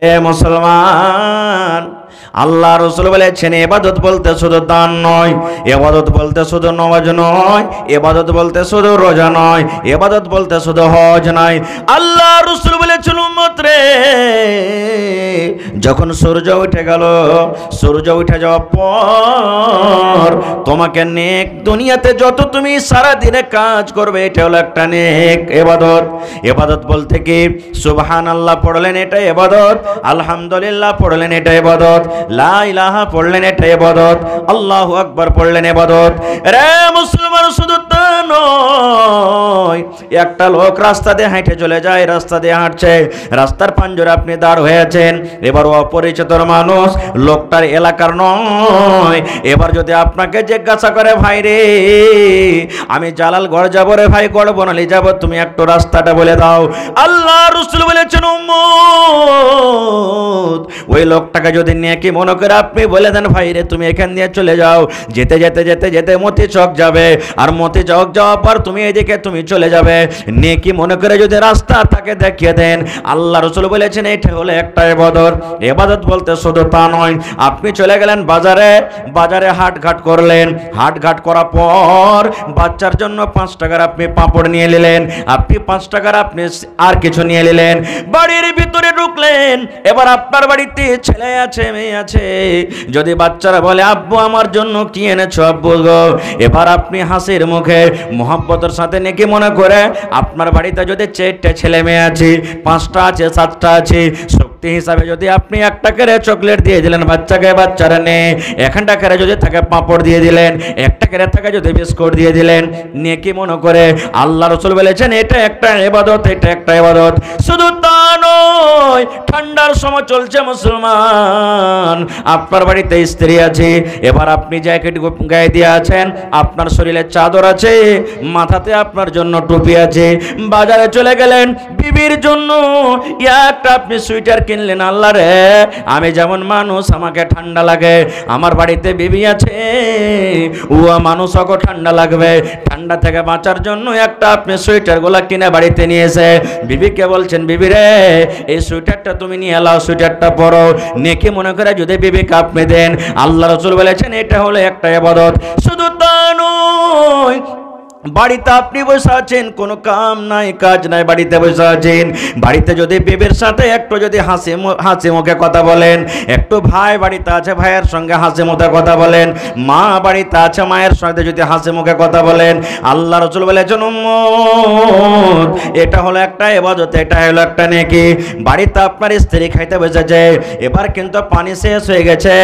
এ মুসলমান, আল্লাহ রাসূল বলেছেন ইবাদত বলতে শুধু দান নয়, ইবাদত বলতে শুধু নামাজ নয়, ইবাদত বলতে শুধু রোজা নয়, ইবাদত বলতে শুধু হজ নয়। আল্লাহ রাসূল বলেছেন উম্মত রে, যখন সূর্য উঠে গেল, সূর্য উঠে যাওয়ার পর তোমাকে নেক দুনিয়াতে যত তুমি সারা দিনে কাজ করবে এটা হলো একটা নেক ইবাদত। ইবাদত বলতে কি? সুবহানাল্লাহ পড়লেন এটা ইবাদত, আলহামদুলিল্লাহ পড়লেন এটা ইবাদত, লা ইলাহা পড়লেন এটা ইবাদত, আল্লাহু আকবার পড়লেন ইবাদত। রে মুসলমান, শুধু তা নয়, একটা লোক রাস্তা দিয়ে হেঁটে চলে যায়, রাস্তা দিয়ে হাঁটছে, রাস্তার পাঞ্জরে আপনি দাঁড় হয়েছেন, এবার অপরিচিত মানুষ, লোকটার এলাকার নয়, এবার যদি আপনাকে জিজ্ঞাসা করে ভাই রে আমি জালালগড় যাবো রে ভাই, গড় বনালি যাবো, তুমি একটু রাস্তাটা বলে দাও। আল্লাহ রাসূল বলেছেন উম্মত ওই লোকটাকে যদি নেকি মনে করে আপনি বলে দেন ভাই রে তুমি এখান দিয়ে চলে যাও, যেতে যেতে যেতে যেতে মতি চক যাবে, আর মতি চক যাওয়ার পর তুমি এদিকে তুমি চলে যাবে, নেকি মনে করে যদি রাস্তা তাকে দেখিয়ে দেন, আল্লাহ রাসূল বলেছেন এটা হলো একটা ইবাদত। ইবাদত বলতে শুধু তা নয়, আপনি চলে গেলেন বাজারে, বাজারে হাটঘাট করলেন, হাটঘাট করার পর বাচ্চার জন্য 5 টাকার আপনি পাঁপড় নিয়ে নিলেন, আপনি 5 টাকার আপনি আর কিছু নিয়ে নিলেন, বাড়ির ভিতরে ঢুকলেন, এবার আপনার বাড়িতে ছেলে আছে মেয়ে আছে, যদি বাচ্চারা বলে আব্বু আমার জন্য কি এনেছো আব্বু গো, এবার আপনি হাসির মুখে মোহাব্বতের সাথে নেকি মনে করে আপনার বাড়িতে যদি 4টে ছেলে মেয়ে আছে, 5টা আছে, 7টা আছে, শক্তি হিসাবে যদি আপনি 1 টাকার চকলেট দিয়ে দিলেন বাচ্চাকে, বাচ্চারা নে 1 টাকার যদি থাকে পাঁপড় দিয়ে দিলেন, 1 টাকার থাকে যদি বিস্কুট দিয়ে দিলেন, নেকি মনে করে। আল্লাহ রাসূল বলেছেন এটা একটা ইবাদত, এটা একটা ইবাদত। শুধু তা নয়, ঠান্ডার সময় চলছে মুসলমান, আপনার বাড়িতে স্ত্রী আছে, এবার আপনি জ্যাকেট গায়ে দিয়ে আছেন, আপনার শরীরে চাদর আছে, মাথাতে আপনার জন্য টুপি আছে, বাজারে চলে গেলেন বিবির জন্য একটা আপনি সুইটার কিনলেন, আল্লাহ রে আমি যেমন মানুষ আমাকে ঠান্ডা লাগে, আমার বাড়িতে বিবি আছে ও মানুষকে ঠান্ডা লাগবে, ঠান্ডা থেকে বাঁচার জন্য একটা আপনি সোয়েটার গুলা কিনে বাড়িতে নিয়ে এসে বিবিকে বলছেন বিবি রে এই সোয়েটারটা তুমি নিয়ে এলাও, সোয়েটারটা পরো, নেকি মনে করে যদি বিবিকে আপনি দেন, আল্লাহ রাসূল বলেছেন এটা হলো একটা ইবাদত। শুধু তা নয়, বাড়িতে আপনি বসে আছেন, কোনো কাম নাই কাজ নাই, বাড়িতে বসে আছেন, বাড়িতে যদি বিবির সাথে একটু যদি হাসি মুখে কথা বলেন, একটু ভাই বাড়িতে আছে ভাইয়ের সঙ্গে হাসি মুখে কথা বলেন, মা বাড়িতে আছে মায়ের সাথে যদি হাসি মুখে কথা বলেন, আল্লাহ রাসূল বলেছেন উম্মত এটা হলো একটা ইবাদত, এটা হলো একটা নেকি। বাড়িতে আপনার স্ত্রী খাইতে বসেছে, এবার কিন্তু পানি শেষ হয়ে গেছে,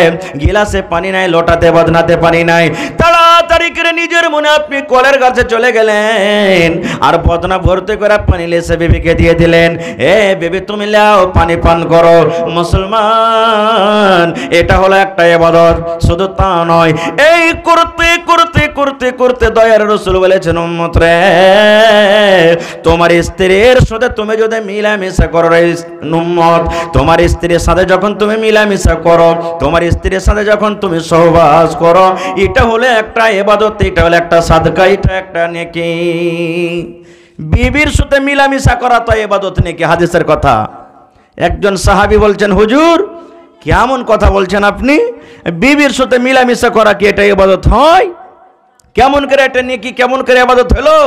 গিলাসে পানি নাই, লোটাতে বদনাতে পানি নাই, তাড়াতাড়ি করে নিজের মনে আপনি কলের কাছে চলে গেলেন, আর বদনা ভর্তি করে পানি লেসে বিবিকে দিয়ে দিলেন, এ বিবি তুমি লাও পানি পান করো। মুসলমান এটা হলো একটা ইবাদত। শুধু তা নয়, এই করতে করতে করতে করতে দয়ার রাসূল বলেছেন উম্মত রে তোমার স্ত্রীর সাথে তুমি যদি মিলামিশা করো রে উম্মত, তোমার স্ত্রীর সাথে যখন তুমি মিলামিশা করো, তোমার স্ত্রীর সাথে যখন তুমি সহবাস করো, এটা হলো একটা ইবাদত, এটা হলো একটা সাদকা, এটা একটা নেকি। বিবির সাথে মিলামিশা করা তো ইবাদত নাকি? হাদিসের কথা। একজন সাহাবী বলছেন হুজুর কেমন কথা বলছেন আপনি, বিবির সাথে মিলামিশা করা কি এটা ইবাদত হয়? কেমন করে এটা নেকি, কেমন করে ইবাদত হলো?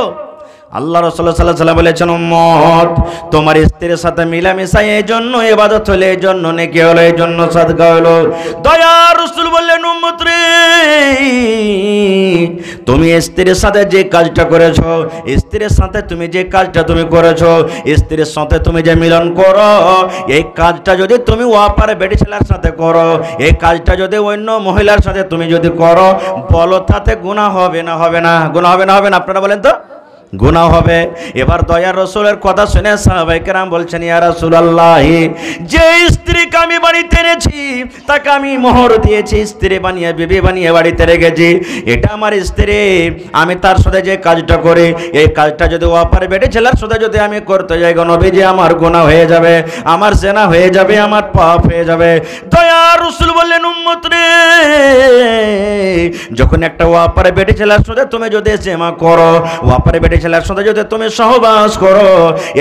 আল্লাহ রাসূল সাল্লাল্লাহু আলাইহি ওয়াসাল্লাম বলেছেন উম্মত তোমার স্ত্রীর সাথে মিলামিশা এই জন্য ইবাদত হলো, এই জন্য নেকি হলো, এই জন্য সাদকা হলো। দয়ার রাসূল বললেন উম্মত রে তুমি স্ত্রীর সাথে যে কাজটা করেছো, স্ত্রীর সাথে তুমি যে কাজটা তুমি করেছো, স্ত্রীর সাথে তুমি যে মিলন করো, এই কাজটা যদি তুমি ওয়াপারে বেটি ছেলের সাথে করো, এই কাজটা যদি অন্য মহিলার সাথে তুমি যদি করো, বলো তাতে গুনাহ হবে না? হবে না? গুনাহ হবে না? হবে না? আপনারা বলেন তো। গুনাহ হবে। এবার দয়ার রাসূলের কথা শুনে সাহাবায়ে কেরাম বলছেন ইয়া রাসূলুল্লাহ যে স্ত্রীকে আমি বাড়িতে এনেছি তাকে আমি মোহর দিয়েছি, স্ত্রী বানিয়ে বিবি বানিয়ে বাড়িতে রেখেছি, এটা আমার স্ত্রী, আমি তার সাথে যে কাজটা করি এই কাজটা যদি ওপার বেটে ছেলের সাথে যদি আমি করতে যাই গো নবীজি আমার গুনাহ হয়ে যাবে, আমার জেনা হয়ে যাবে, আমার পাপ হয়ে যাবে। দয়ার রাসূল বললেন উম্মত রে যখন একটা ওপারে বেটে ছেলের সাথে তুমি যদি জেনা করো, ওপারে বেটে বেটি ছেলের সাথে যদি তুমি সহবাস করো,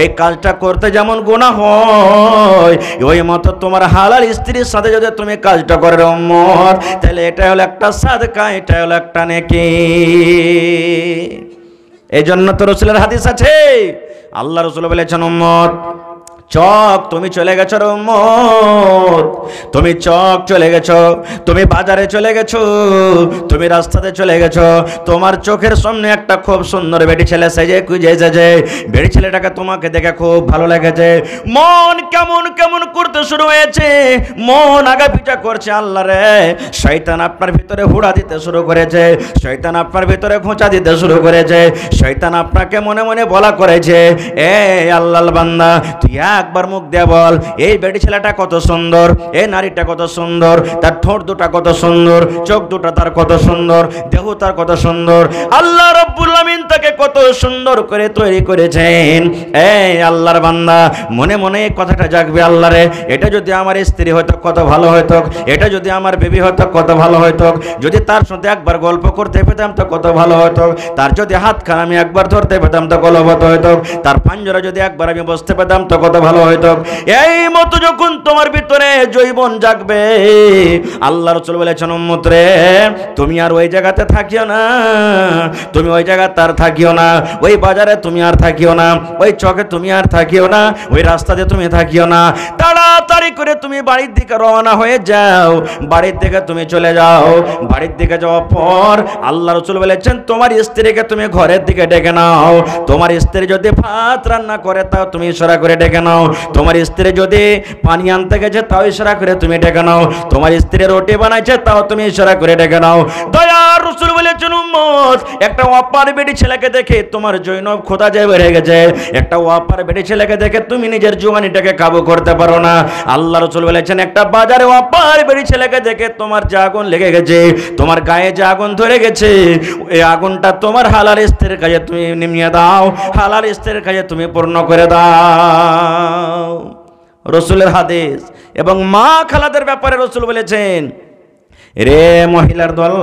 এই কাজটা করতে যেমন গুনাহ হয়, ওই মতো তোমার হালাল স্ত্রীর সাথে যদি তুমি কাজটা করে উম্মত, তাহলে এটা হলো একটা সাদকা, এটা হলো একটা নেকি। এই জন্য তো রাসূলের হাদিস আছে, আল্লাহ রাসূল বলেছেন উম্মত চক তুমি চলে গেছো রে উম্মত, তুমি চক চলে গেছো, তুমি বাজারে চলে গেছো, তুমি রাস্তাতে চলে গেছো, তোমার চোখের সামনে একটা খুব সুন্দর বেটি ছেলে সেজে কুজে এসেছে, বেটি ছেলেটাকে তোমাকে দেখে খুব ভালো লেগেছে, মন কেমন কেমন করতে শুরু হয়েছে, মন আগা পিছা করছে, আল্লাহ রে শয়তান আপনার ভিতরে হুড়া দিতে শুরু করেছে, শয়তান আপনার ভিতরে খোঁচা দিতে শুরু করেছে, শয়তান আপনাকে মনে মনে বলা করেছে, এ আল্লাহর বান্দা তুই একবার মুখ দিয়ে বল এই বেটি ছেলেটা কত সুন্দর, এই নারীটা কত সুন্দর, তার ঠোঁট দুটা কত সুন্দর, চোখ দুটা তার কত সুন্দর, দেহ তার কত সুন্দর, আল্লাহ রাব্বুল আমিন তাকে কত সুন্দর করে তৈরি করেছেন। এই আল্লাহর বান্দা মনে মনে এই কথাটা জাগবে, আল্লাহ রে এটা যদি আমার স্ত্রী হতো কত ভালো হতো, এটা যদি আমার বেবি হতো কত ভালো হতো, যদি তার সাথে একবার গল্প করতে পেতাম তো কত ভালো হতো, তার যদি হাতখানা আমি একবার ধরতে পেতাম তো গলবত হতো, তার পাঞ্জরা যদি একবার আমি বসতে পেতাম তো কত ভালো হইতো। এই মতো যখন তোমার ভিতরে জৈবন জাগবে, আল্লাহ রাসূল বলেছেন উম্মত রে তুমি আর ওই জায়গাতে থাকিও না, তুমি ওই জায়গাতে আর থাকিও না, ওই বাজারে তুমি আর থাকিও না, ওই চকে তুমি আর থাকিও না, ওই রাস্তাতে তুমি থাকিও না, তাড়াতাড়ি করে তুমি বাড়ির দিকে রওনা হয়ে যাও, বাড়ির দিকে তুমি চলে যাও। বাড়ির দিকে যাওয়ার পর আল্লাহ রাসূল বলেছেন তোমার স্ত্রীকে তুমি ঘরের দিকে ডেকে নাও, তোমার স্ত্রী যদি ভাত রান্না করে তাও তুমি ইশারা করে ডেকে নাও, তোমার স্ত্রী যদি পানি আনতে গেছে তাও ইশারা করে তুমি ডেকে নাও, তোমার স্ত্রী রুটি বানাইছে তাও তুমি ইশারা করে ডেকে নাও। দয়ার রাসূল বলেছেন উম্মত একটা ওয়াপার বেটি ছেলেকে দেখে তোমার জৈনব খোদা যায় বেড়ে গেছে, একটা ওয়াপার বেটি ছেলেকে দেখে তুমি নিজের জওয়ানিটাকে কাবু করতে পারো না। আল্লাহ রাসূল বলেছেন একটা বাজারে ওয়াপার বেটি ছেলেকে দেখে তোমার যে আগুন লেগে গেছে, তোমার গায়ে যে আগুন ধরে গেছে, এই আগুনটা তোমার হালাল স্ত্রীর কাছে তুমি নিমিয়ে দাও, হালাল স্ত্রীর কাছে তুমি পূর্ণ করে দাও। রাসূলের হাদিস। এবং মা খালাদের ব্যাপারে রাসূল বলেছেন রে মহিলার দল,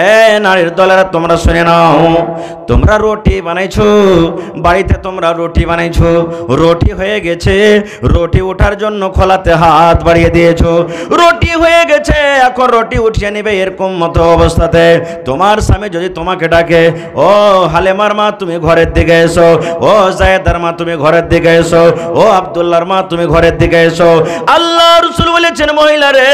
এ নারীর দলেরা তোমরা শুনে নাও, তোমরা রুটি বানাইছো, বাড়িতে তোমরা রুটি বানাইছো, রুটি হয়ে গেছে, রুটি ওঠার জন্য খোলাতে হাত বাড়িয়ে দিয়েছো, রুটি হয়ে গেছে এখন রুটি উঠিয়ে নেবে, এরকম মতো অবস্থাতে তোমার স্বামী যদি তোমাকে ডাকে ও হালেমার মা তুমি ঘরের দিকে এসো, ও জায়েদার মা তুমি ঘরের দিকে এসো, ও আব্দুল্লাহর মা তুমি ঘরের দিকে এসো, আল্লাহ রাসূল বলেছেন মহিলা রে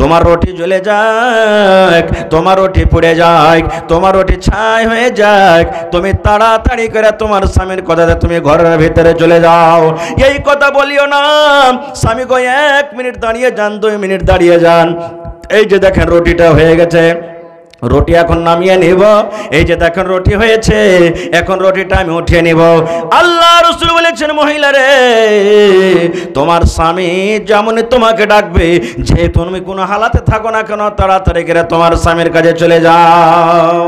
তোমার রুটি জ্বলে যাক, তোমার রুটি পুড়ে যাক, তোমার রুটি ছাই হয়ে যাক, তুমি তাড়াতাড়ি করে তোমার স্বামীর কথাতে তুমি ঘরের ভিতরে চলে যাও। এই কথা বলিও না স্বামী গো 1 মিনিট দাঁড়িয়ে যান, 2 মিনিট দাঁড়িয়ে যান, এই যে দেখেন রুটিটা হয়ে গেছে, রুটি এখন নামিয়ে নিব, এই যে দেখেন রুটি হয়েছে, এখন রুটিটা আমি উঠিয়ে নিব। আল্লাহ রাসূল বলেছেন মহিলা রে তোমার স্বামী যেমনই তোমাকে ডাকবে, যে তুমি কোনো হালাতে থাকো না কেন তাড়াতাড়ি করে তোমার স্বামীর কাছে চলে যাও।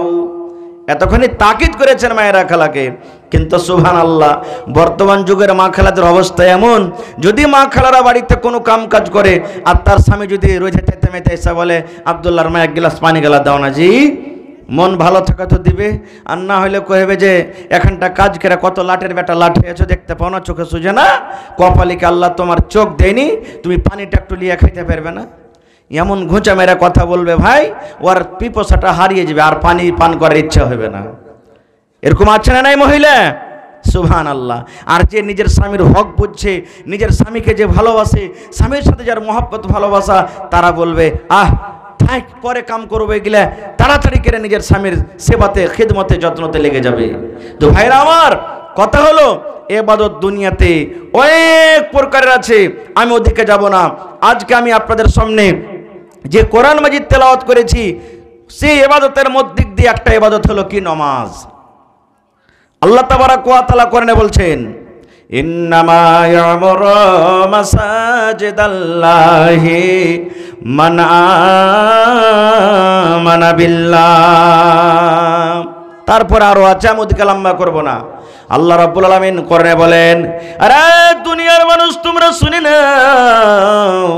এতক্ষণই তাকিদ করেছেন মায়েরা খালাকে, কিন্তু সুবহানাল্লাহ বর্তমান যুগের মা খালাদের অবস্থা এমন, যদি মা খালারা বাড়িতে কোনো কাম কাজ করে আর তার স্বামী যদি রোজা তেতে এসে বলে আব্দুল্লাহর মা 1 গ্লাস পানি গেলা দাও না জি, মন ভালো থাকা তো দিবে, আর না হলে কইবে যে এখানটা কাজ করে কত লাটের বেটা লাট হয়েছে দেখতে পাও না, চোখে সুজে না, কপালিকে আল্লাহ তোমার চোখ দেয়নি, তুমি পানিটা একটু লিয়ে খাইতে পারবে না, এমন ঘুঁচা মেরা কথা বলবে ভাই, ওর পিপাসাটা হারিয়ে যাবে আর পানি পান করার ইচ্ছা হবে না। এরকম আছে না নাই মহিলা? সুবহানাল্লাহ। আর যে নিজের স্বামীর হক বুঝছে, নিজের স্বামীকে যে ভালোবাসে, স্বামীর সাথে যার মহব্বত ভালোবাসা, তারা বলবে আহ থাক পরে কাম করবে, গেলে তাড়াতাড়ি করে নিজের স্বামীর সেবাতে খিদমতে যত্নতে লেগে যাবে। তো ভাইরা আমার কথা হলো ইবাদত দুনিয়াতে অনেক প্রকারের আছে, আমি ওদিকে যাব না। আজকে আমি আপনাদের সামনে যে কোরআন মাজিদ তেলাওয়াত করেছি সেই ইবাদতের মধ্যে দিয়ে একটা ইবাদত হলো কি নামাজ। আল্লাহ তাবারাক ওয়া তাআলা কোরআনে বলছেন ইন্নামা ইয়ামুরু মাসাজিদাল্লাহি মান আমানা বিল্লাহ। তারপর আরো আছে, আমি ওদিকে লম্বা করব না। আল্লাহ রাব্বুল আলামিন কোরআনে বলেন আরে দুনিয়ার মানুষ তোমরা শুনে নাও,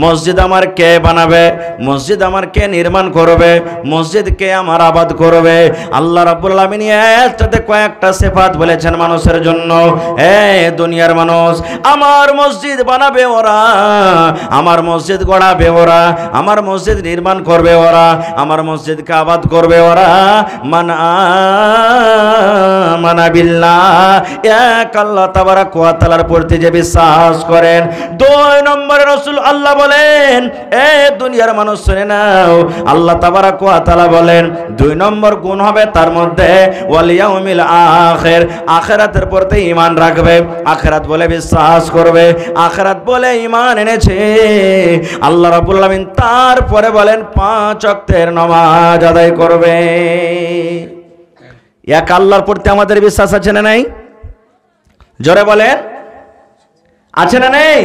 মসজিদ আমার কে বানাবে, মসজিদ আমার কে নির্মাণ করবে, মসজিদ কে আমার আবাদ করবে। আল্লাহ রাব্বুল আলামিন এটাতে কয়েকটা সিফাত বলেছেন মানুষের জন্য। দুনিয়ার মানুষ, আমার মসজিদ বানাবে ওরা, আমার মসজিদ গড়াবে ওরা, আমার মসজিদ নির্মাণ করবে ওরা, আমার মসজিদকে আবাদ করবে ওরা। মানা বিল্লাহ, এক আল্লাহ তাবারাক ওয়া তাআলার প্রতি যে বিশ্বাস করেন। 2 নম্বরে রাসূল আল্লাহ বলেন, দুনিয়ার মানুষ শুনে নাও, আল্লাহ তাবারাক ওয়া তাআলা বলেন 2 নম্বর গুণ হবে তার মধ্যে ওয়াল ইয়াউমিল আখির, আখিরাতের প্রতি ঈমান রাখবে, আখিরাত বলে বিশ্বাস করবে, আখিরাত বলে ঈমান এনেছে। আল্লাহ রাব্বুল আলামিন তারপরে বলেন 5 ওয়াক্তের নামাজ আদায় করবে। এক আল্লাহর প্রতি আমাদের বিশ্বাস আছে না নাই? জোরে বলেন, আছে না নেই?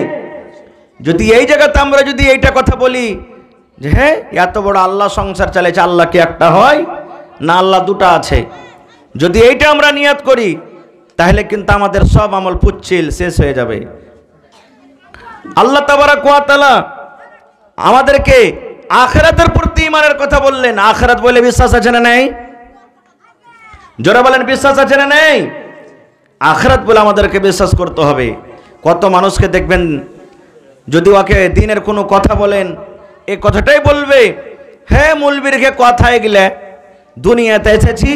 যদি এই জায়গাতে আমরা যদি এইটা কথা বলি যে হ্যাঁ এত বড় আল্লাহ সংসার চালাচ্ছে, আল্লাহ কি একটা হয় না আল্লাহ দুটা আছে, যদি এইটা আমরা নিয়াত করি তাহলে কিন্তু আমাদের সব আমল পুচ্ছিল শেষ হয়ে যাবে। আল্লাহ তাবারাক ওয়া তাআলা আমাদেরকে আখিরাতের প্রতি ঈমানের কথা বললেন। আখিরাত বলে বিশ্বাস আছে না নাই? জোরে বলেন, বিশ্বাস আছে না নাই? আখিরাত বলে আমাদেরকে বিশ্বাস করতে হবে। কত মানুষকে দেখবেন যদি ওকে দিনের কোনো কথা বলেন এই কথাটাই বলবে, হ্যাঁ মৌলবীর কে কথায় গেলে দুনিয়াতে এসেছি,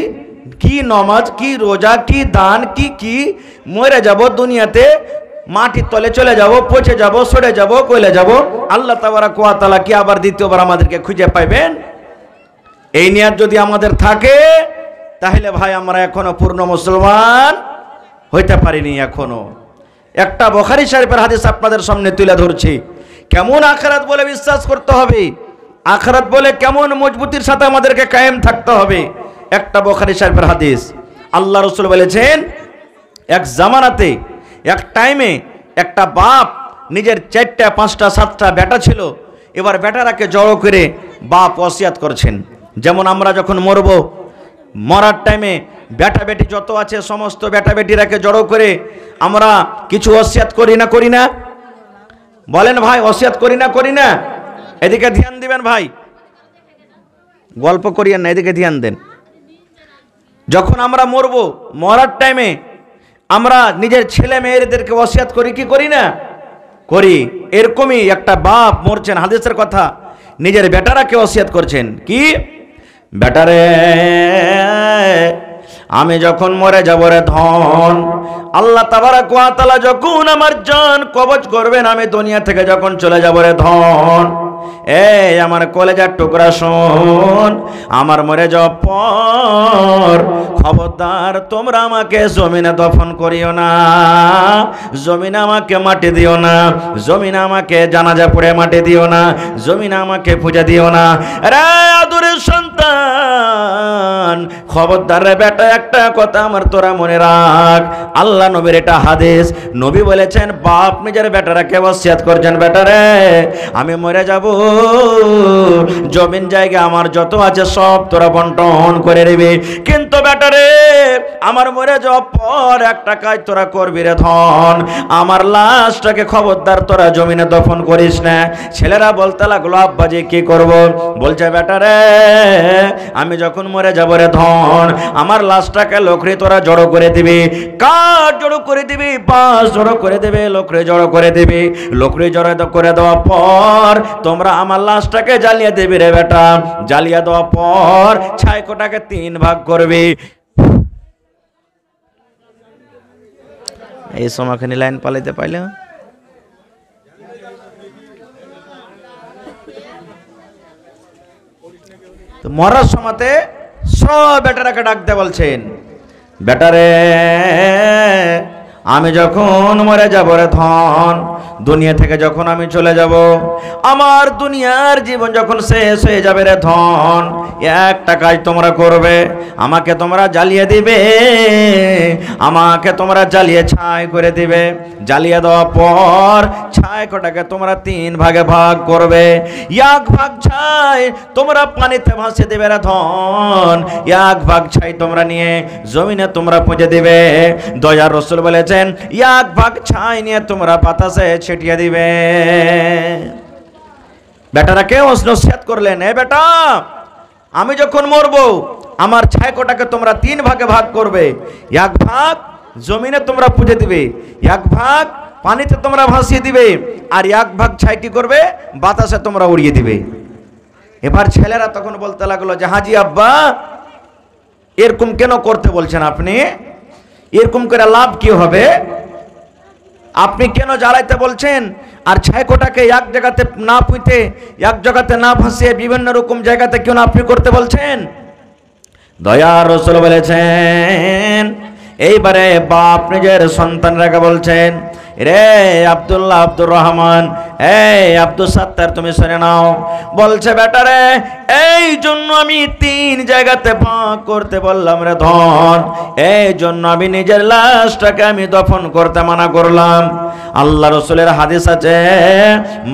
কি নামাজ কি রোজা কি দান কি মরে যাব, দুনিয়াতে মাটির তলে চলে যাব, পচে যাব, সরে যাব, কইলে যাব, আল্লাহ তাবারাক ওয়া তাআলা কি আবার দ্বিতীয়বার আমাদেরকে খুঁজে পাইবেন? এই নিয়ত যদি আমাদের থাকে তাহলে ভাই আমরা এখনো পূর্ণ মুসলমান হইতে পারিনি। এখনো একটা বুখারী শরীফের হাদিস আপনাদের সামনে তুলে ধরছি, কেমন আখিরাত বলে বিশ্বাস করতে হবে, আখিরাত বলে কেমন মজবুতির সাথে আমাদেরকে কায়েম থাকতে হবে। একটা বুখারী শরীফের হাদিস, আল্লাহ রাসূল বলেছেন এক জামানাতে এক টাইমে একটা বাপ নিজের 4টা 5টা 7টা বেটা ছিল, এবার বেটারাকে জড়ো করে বাপ ওসিয়াত করছেন। যেমন আমরা যখন মরব, মরার টাইমে বেটা বেটি যত আছে সমস্ত বেটা বেটিরাকে জড়ো করে আমরা কিছু ওসিয়াত করি না করি না? বলেন ভাই, ওসিয়াত করি না? এদিকে ধ্যান দিবেন ভাই, গল্প করিয়েন না, এদিকে ধ্যান দেন। যখন আমরা মরব, মরার টাইমে আমরা নিজের ছেলে মেয়েদেরকে ওসিয়াত করি কি করি না? করি। এরকমই একটা বাপ মরছেন, হাদিসের কথা, নিজের বেটারাকে ওসিয়াত করছেন কি, বেটারে আমি যখন মরে যাব রে ধন, আল্লাহ তাবারাক ওয়া তাআলা যখন আমার জান কবজ করবেন, আমি দুনিয়া থেকে যখন চলে যাব রে ধন, এই আমার কলেজার টুকরা শোন, আমার মরে যাওয়ার পর খবরদার তোমরা আমাকে জমিনে দফন করিও না, জমিনে আমাকে মাটি দিও না, জমিনে আমাকে জানাজা পড়ে মাটি দিও না, জমিনে আমাকে পূজা দিও না। রে আদরের সন্তান, খবরদার রে বেটা, একটা কথা আমার তোরা মনে রাখ, আল্লাহ নবীর এটা হাদিস, নবী বলেছেন বাপ নিজের বেটারাকে ওসিয়াত করছেন, বেটারে আমি মরে যাব, জমিন জায়গা আমার যত আছে সব তোরা বন্টন করে দিবি, কিন্তু বেটারে আমার মরে যাওয়ার পর একটা কাজ তোরা করবি রে ধন, আমার লাশটাকে খবরদার তোরা জমিনে দফন করিস না। ছেলেরা বলতে লাগলো আব্বাজি কি করব? বলছে বেটারে আমি যখন মরে যাব রে ধন, আমার লাশটাকে লোকরে তোরা জড়ো করে দিবি। কাঠ জড়ো করে দিবি, বাঁশ জড়ো করে দেবে, লোকরে জড়ো করে দিবি, লোকরে জড়ো করে দেওয়ার পর তোমরা আমার লাশটাকে জ্বালিয়ে দেবে রে বেটা, জ্বালিয়ে দেওয়ার পর ছাইকোটাকে 3 ভাগ করবি। এই সময়খানি লাইন পালাইতে পাইলে তো মরার সময়তে সব বেটারাকে ডাকতে বলছেন, বেটারে আমি যখন মরে যাব রে ধন, দুনিয়া থেকে যখন আমি চলে যাব, আমার দুনিয়ার জীবন যখন শেষ হয়ে যাবে রে ধন, একটা কাজ তোমরা করবে, আমাকে তোমরা জ্বালিয়ে দিবে, আমাকে তোমরা জ্বালিয়ে ছাই করে দিবে, জ্বালিয়ে দেওয়ার পর ছাই কটাকে তোমরা 3 ভাগে ভাগ করবে, 1 ভাগ ছাই তোমরা পানিতে ভাসিয়ে দেবে রে ধন, 1 ভাগ ছাই তোমরা নিয়ে জমিনে তোমরা পুঁজে দিবে। দয়ার রাসূল বলেছেন 1 ভাগ ছাই নিয়ে তোমরা বাতাসে ছিটিয়ে দিবে। বেটারা কেউ নসিহত করলেন, এ বেটা, আমি যখন মরবো আমার ছাইকোটাকে তোমরা 3 ভাগে ভাগ করবে। 1 ভাগ জমিনে তোমরা পুঁতে দিবে, 1 ভাগ পানিতে তোমরা ভাসিয়ে দিবে, আর 1 ভাগ ছাই কি করবে, বাতাসে তোমরা উড়িয়ে দিবে। এবার ছেলেরা তখন বলতে লাগলো যে হাজি আব্বা, এরকম কেন করতে বলছেন আপনি? এরকম করে লাভ কি হবে? আপনি কেন জ্বালাইতে বলছেন? আর ছাইকোটাকে এক জায়গাতে না পুঁতে, এক জায়গাতে না ভাসিয়ে বিভিন্ন রকম জায়গাতে কেন আপনি করতে বলছেন? দয়ার রাসূল বলেছেন, এইবারে বাপ নিজের সন্তানরাকে বলছেন, রে আব্দুল্লাহ, আব্দুর রহমান, এই আব্দুল সাত্তার, তুমি শুনে নাও। বলছে, বেটা রে, এই জন্য আমি 3 জায়গাতে ভাগ করতে বললাম রে ধন, এই জন্য আমি নিজের লাশটাকে আমি দফন করতে মানা করলাম। আল্লাহ রসুলের হাদিস আছে,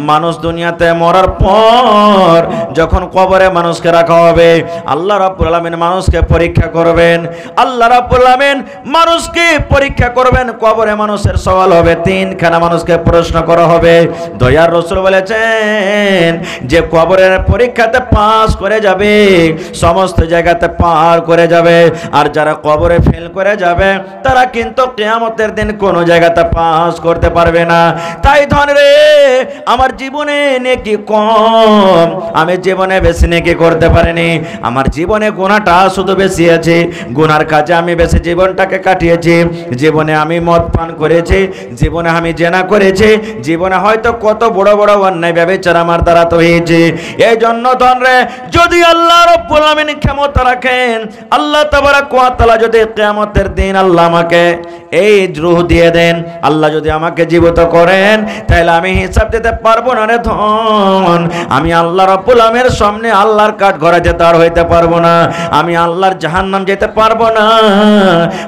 মানুষ দুনিয়াতে মরার পর যখন কবরে মানুষকে রাখা হবে, আল্লাহ রাব্বুল আলামিন মানুষকে পরীক্ষা করবেন। আল্লাহ রাব্বুল আলামিন মানুষকে পরীক্ষা করবেন, কবরে মানুষের সওয়াল হবে, 3খানা মানুষকে প্রশ্ন করা হবে। দয়ার রাসূল বলেছেন যে কবরের পরীক্ষাতে পাস করে যাবে, সমস্ত জায়গাতে পার করে যাবে, আর যারা কবরে ফেল করে যাবে তারা কিন্তু কিয়ামতের দিন কোনো জায়গাতে পাস করতে পারবে না। তাই ধন রে, আমার জীবনে নেকি কম, আমি জীবনে বেশি নেকি করতে পারিনি, আমার জীবনে গুনাহটা শুধু বেশি আছে, গুনার কাজে আমি বেশি জীবনটাকে কাটিয়েছি। জীবনে আমি মদ পান করেছি, জীবনে আমি জেনা করেছি, জীবনে হয়তো কত বড় বড় অন্যায় ব্যভিচার আমার দ্বারা তো হয়েছে। এই জন্য ধন রে, যদি আল্লাহ রাব্বুল আলামিন ক্ষমতা রাখেন, আল্লাহ তাবারক ওয়া তাআলা যদি কিয়ামতের দিন আল্লাহ আমাকে এই রূহ দিয়ে দেন, আল্লাহ যদি আমাকে জীবিত করেন, তাহলে আমি হিসাব দিতে পারবো না রে ধন। আমি আল্লাহ রাব্বুল আলামিনের সামনে আল্লাহর কাঠ ঘরে যেতে আর হইতে পারবো না, আমি আল্লাহর জাহান্নাম যেতে পারবো না,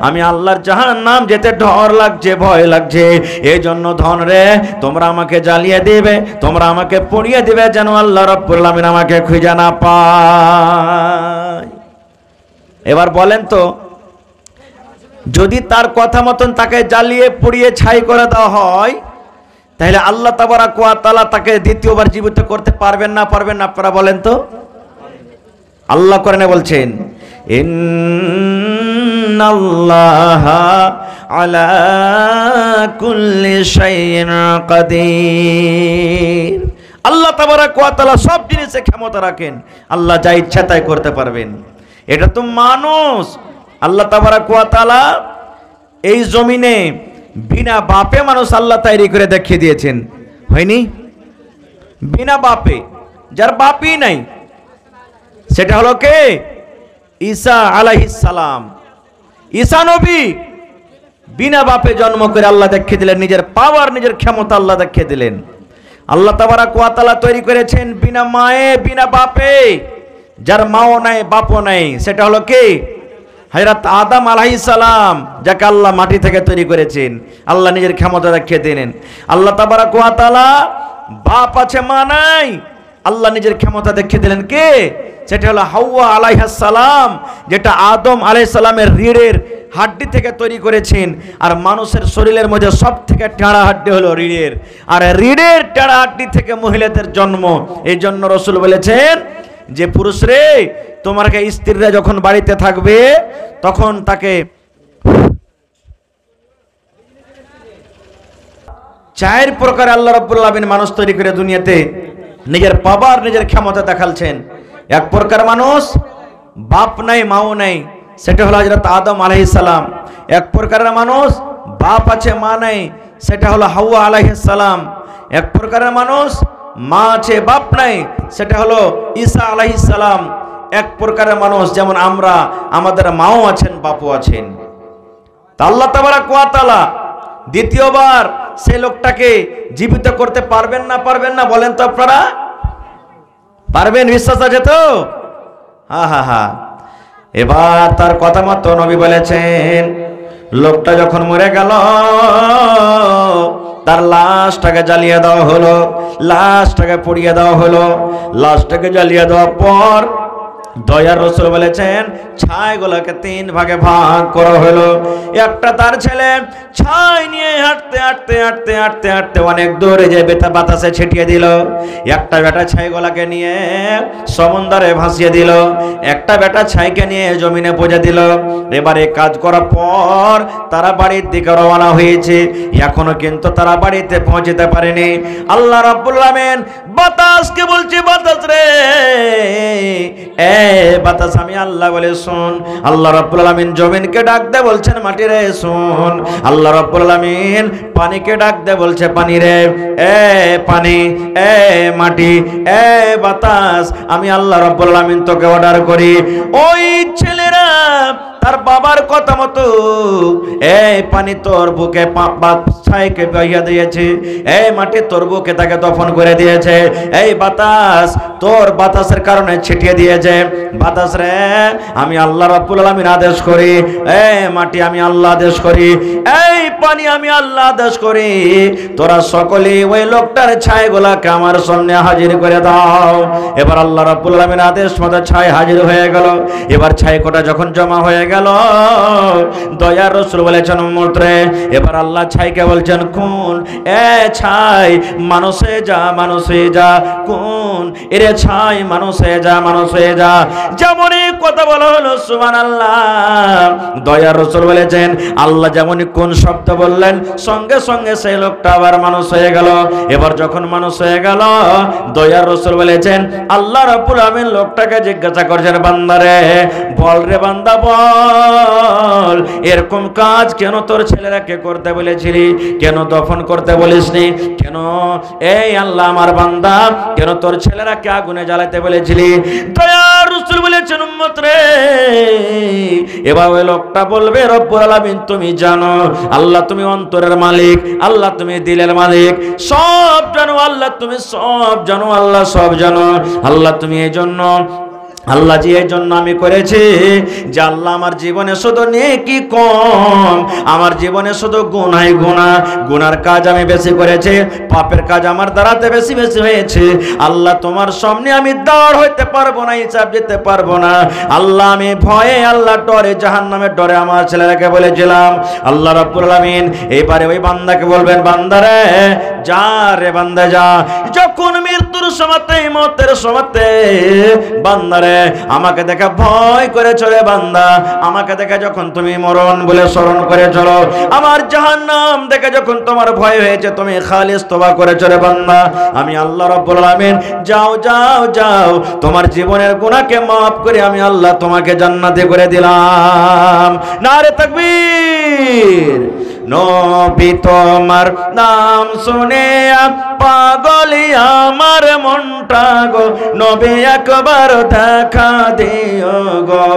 আমি আল্লাহর জাহান্নাম যেতে ডর লাগছে, ভয় লাগছে। এই জন্য ধন রে, তোমরা আমাকে জ্বালিয়ে দিবে, তোমরা আমাকে পুড়িয়ে দিবে, যেন আল্লাহ রাব্বুল আলামিন আমাকে খুঁজে না পায়। এবার বলেন তো, যদি তার কথা মতন তাকে জ্বালিয়ে পুড়িয়ে ছাই করে দেওয়া হয়, তাহলে আল্লাহ তাবারক ওয়া তাআলা তাকে দ্বিতীয়বার জীবিত করতে পারবেন না পারবেন না? আপনারা বলেন তো। আল্লাহ কোরআনে বলছেন, ইন্নাল্লাহা আলা কুল্লি শাইইন কাদির। আল্লাহ তাবারক ওয়া তাআলা সব জিনিসে ক্ষমতা রাখেন, আল্লাহ যা ইচ্ছা তাই করতে পারবেন। এটা তো মানুষ, আল্লাহ তাবারক ওয়া তাআলা এই জমিনে বিনা বাপে মানুষ আল্লাহ তৈরি করে দেখিয়ে দিয়েছেন, হয়নি? বিনা বাপে, যার বাপই নাই, সেটা হলো কে? ঈসা আলাইহিস সালাম। ঈসা নবী বিনা বাপে জন্ম করে আল্লাহ দেখিয়ে দিলেন, নিজের পাওয়ার, নিজের ক্ষমতা আল্লাহ দেখিয়ে দিলেন। আল্লাহ তাবারক ওয়া তাআলা তৈরি করেছেন বিনা মায়ে, বিনা বাপে, যার মাও নাই বাপও নাই, সেটা হলো কে? হযরত আদম আলাইহিস সালাম, যাকে আল্লাহ মাটি থেকে তৈরি করেছেন, আল্লাহ নিজের ক্ষমতা দেখিয়ে দিলেন। আল্লাহ তাবারক ওয়া তাআলা বাপ আছে মা নাই, আল্লাহ নিজের ক্ষমতা দেখিয়ে দিলেন। কে? সেটা হলো হাওয়া আলাইহিস সালাম, যেটা আদম আলাইহিস সালামের রিড়ের হাড্ডি থেকে তৈরি করেছেন। আর মানুষের শরীরের মধ্যে সব থেকে টেড়া হাড্ডি হলো রিড়ের, আর রিড়ের টেড়া হাড্ডি থেকে মহিলাদের জন্ম। এই জন্য রাসূল বলেছেন যে পুরুষ রে, তোমার স্ত্রীরা যখন বাড়িতে থাকবে তখন তাকে 4 প্রকার আল্লাহ রাব্বুল আলামিন মানুষ তৈরি করে দুনিয়াতে নিজের পাওয়ার, নিজের ক্ষমতা দেখালছেন। 1 প্রকার মানুষ বাপ নাই মাও নাই, সেটা হলো হযরত আদম আলাইহিস সালাম। 1 প্রকারের মানুষ বাপ আছে মা নাই, সেটা হলো হাওয়া আলাইহিস সালাম। 1 প্রকারের মানুষ মা আছে বাপ নাই, সেটা হলো ঈসা আলাইহিস সালাম। 1 প্রকারের মানুষ যেমন আমরা, আমাদের মাও আছেন বাপও আছেন। তা আল্লাহ তাবারক ওয়া তাআলা দ্বিতীয়বার সেই লোকটাকে জীবিত করতে পারবেন না পারবেন না? বলেন তো আপনারা। পারবেন, বিশ্বাস আছে তো? হ্যাঁ হ্যাঁ হ্যাঁ। এবার তার কথা মতো নবী বলেছেন, লোকটা যখন মরে গেল, তার লাশটাকে জ্বালিয়ে দেওয়া হলো, লাশটাকে পুড়িয়ে দেওয়া হলো। লাশটাকে জ্বালিয়ে দেওয়ার পর দয়ার রাসূল বলেছেন ছাইগুলোকে 3 ভাগে ভাগ করা হলো। একটা তার ছেলে ছাই নিয়ে হাঁটতে হাঁটতে হাঁটতে হাঁটতে হাঁটতে অনেক দূরে যে বাতাসে ছিটিয়ে দিল। একটা বেটা ছাইগুলোকে নিয়ে সমুদ্রে ভাসিয়ে দিল। একটা বেটা ছাইকে নিয়ে জমিনে পুঁজে দিল। এবারে কাজ করার পর তারা বাড়ির দিকে রওনা হয়েছে। এখনো কিন্তু তারা বাড়িতে পৌঁছতে পারেনি। আল্লাহ রাব্বুল আলামিন বাতাসকে বলছে, বাতাস রে বাতাস আমি আল্লাহ বলে শোন। আল্লাহ রাব্বুল আলামিন জমিনকে ডাক দে বলছেন মাটি রে শোন। আল্লাহ রাব্বুল আলামিন পানিকে ডাক দে বলছে পানি রে পানি, মাটি, বাতাস আমি আল্লাহ রাব্বুল আলামিন তোকে অর্ডার করি। ওই ছেলেরা তার বাবার কথা মতো পানি তোর বুকে ছাইকে বইয়া দিয়েছে, মাটি তোর বুকে তাকে দফন করে দিয়েছে, বাতাস তোর বাতাসের কারণে ছিটিয়ে দিয়েছে। বাতাস রে আমি আল্লাহ রাব্বুল আলামিন আদেশ করি, মাটি আমি আল্লাহ আদেশ করি, পানি আমি আল্লাহ আদেশ করি, তোরা সকলে ওই লোকটার ছাইগুলাকে আমার সামনে হাজির করে দাও। এবার আল্লাহ রাব্বুল আলামিন আদেশ মতো ছাই হাজির হয়ে গেল। এবার ছাই কোটা যখন জমা হয়ে গেল, দয়ার রাসূল বলেছেন উম্মত রে, এবার আল্লাহ ছাইকে বলছেন কোন ছাই মানুষে যা মানুষে যা, কোন এরে ছাই মানুষে যা মানুষে যা। যেমনই কথা বলা হলো সুবহানাল্লাহ, দয়ার রাসূল বলেছেন আল্লাহ যেমনই কোন শব্দ বললেন সঙ্গে সঙ্গে সেই লোকটা আবার মানুষ হয়ে গেল। এবার যখন মানুষ হয়ে গেল, দয়ার রাসূল বলেছেন আল্লাহ রাব্বুল আলামিন লোকটাকে জিজ্ঞাসা করছেন বান্দা রে বল রে বান্দা বল, এরকম কাজ কেন তোর ছেলেরাকে করতে বলেছিলি, কেন দফন করতে বলিসনি, কেন আল্লাহ আমার বান্দা কেন তোর ছেলেরাকে আগুনে জ্বালাতে বলেছিলি? দয়ার রাসূল বলেছেন উম্মত রে, এবার ওই লোকটা বলবে রব্বুল আলামিন তুমি জানো, আল্লাহ তুমি অন্তরের মালিক, আল্লাহ তুমি দিলের মালিক, সব জানো আল্লাহ, তুমি সব জানো আল্লাহ, সব জানো আল্লাহ, তুমি এই জন্য আল্লাহ জি এই জন্য আমি করেছি যে আল্লাহ আমার জীবনে শুধু নেকি কম, আমার জীবনে শুধু গুনাহ গুনার কাজ আমি বেশি করেছি, পাপের কাজ আমার দ্বারাতে বেশি বেশি হয়েছে। আল্লাহ তোমার সামনে আমি দাঁড় হইতে পারবো না, হিসাব দিতে পারবো না। আল্লাহ আমি ভয়ে, আল্লাহ ডরে, জাহান্নামের ডরে আমার ছেলেরাকে বলেছিলাম। আল্লাহ রাব্বুল আলামিন এবারে ওই বান্দাকে বলবেন বান্দারে যা রে বান্দা যা। যখন মৃত্যুর সময়তে, মতের সময়তে বান্দারে আমাকে দেখে ভয় করে চলে বান্দা, আমাকে দেখে যখন তুমি মরণ বলে স্মরণ করে চলো, আমার জাহান্নাম দেখে যখন তোমার ভয় হয়েছে তুমি খালিস তওবা করে চলে বান্দা, আমি আল্লাহ রাব্বুল আলামিন যাও যাও যাও তোমার জীবনের গুনাহকে maaf করে আমি আল্লাহ তোমাকে জান্নাতে করে দিলাম। নারে তাকবীর। নবী তোমার নাম শুনে পাগলি আমার মনটা গো, নবী একবার দেখা দিও গো।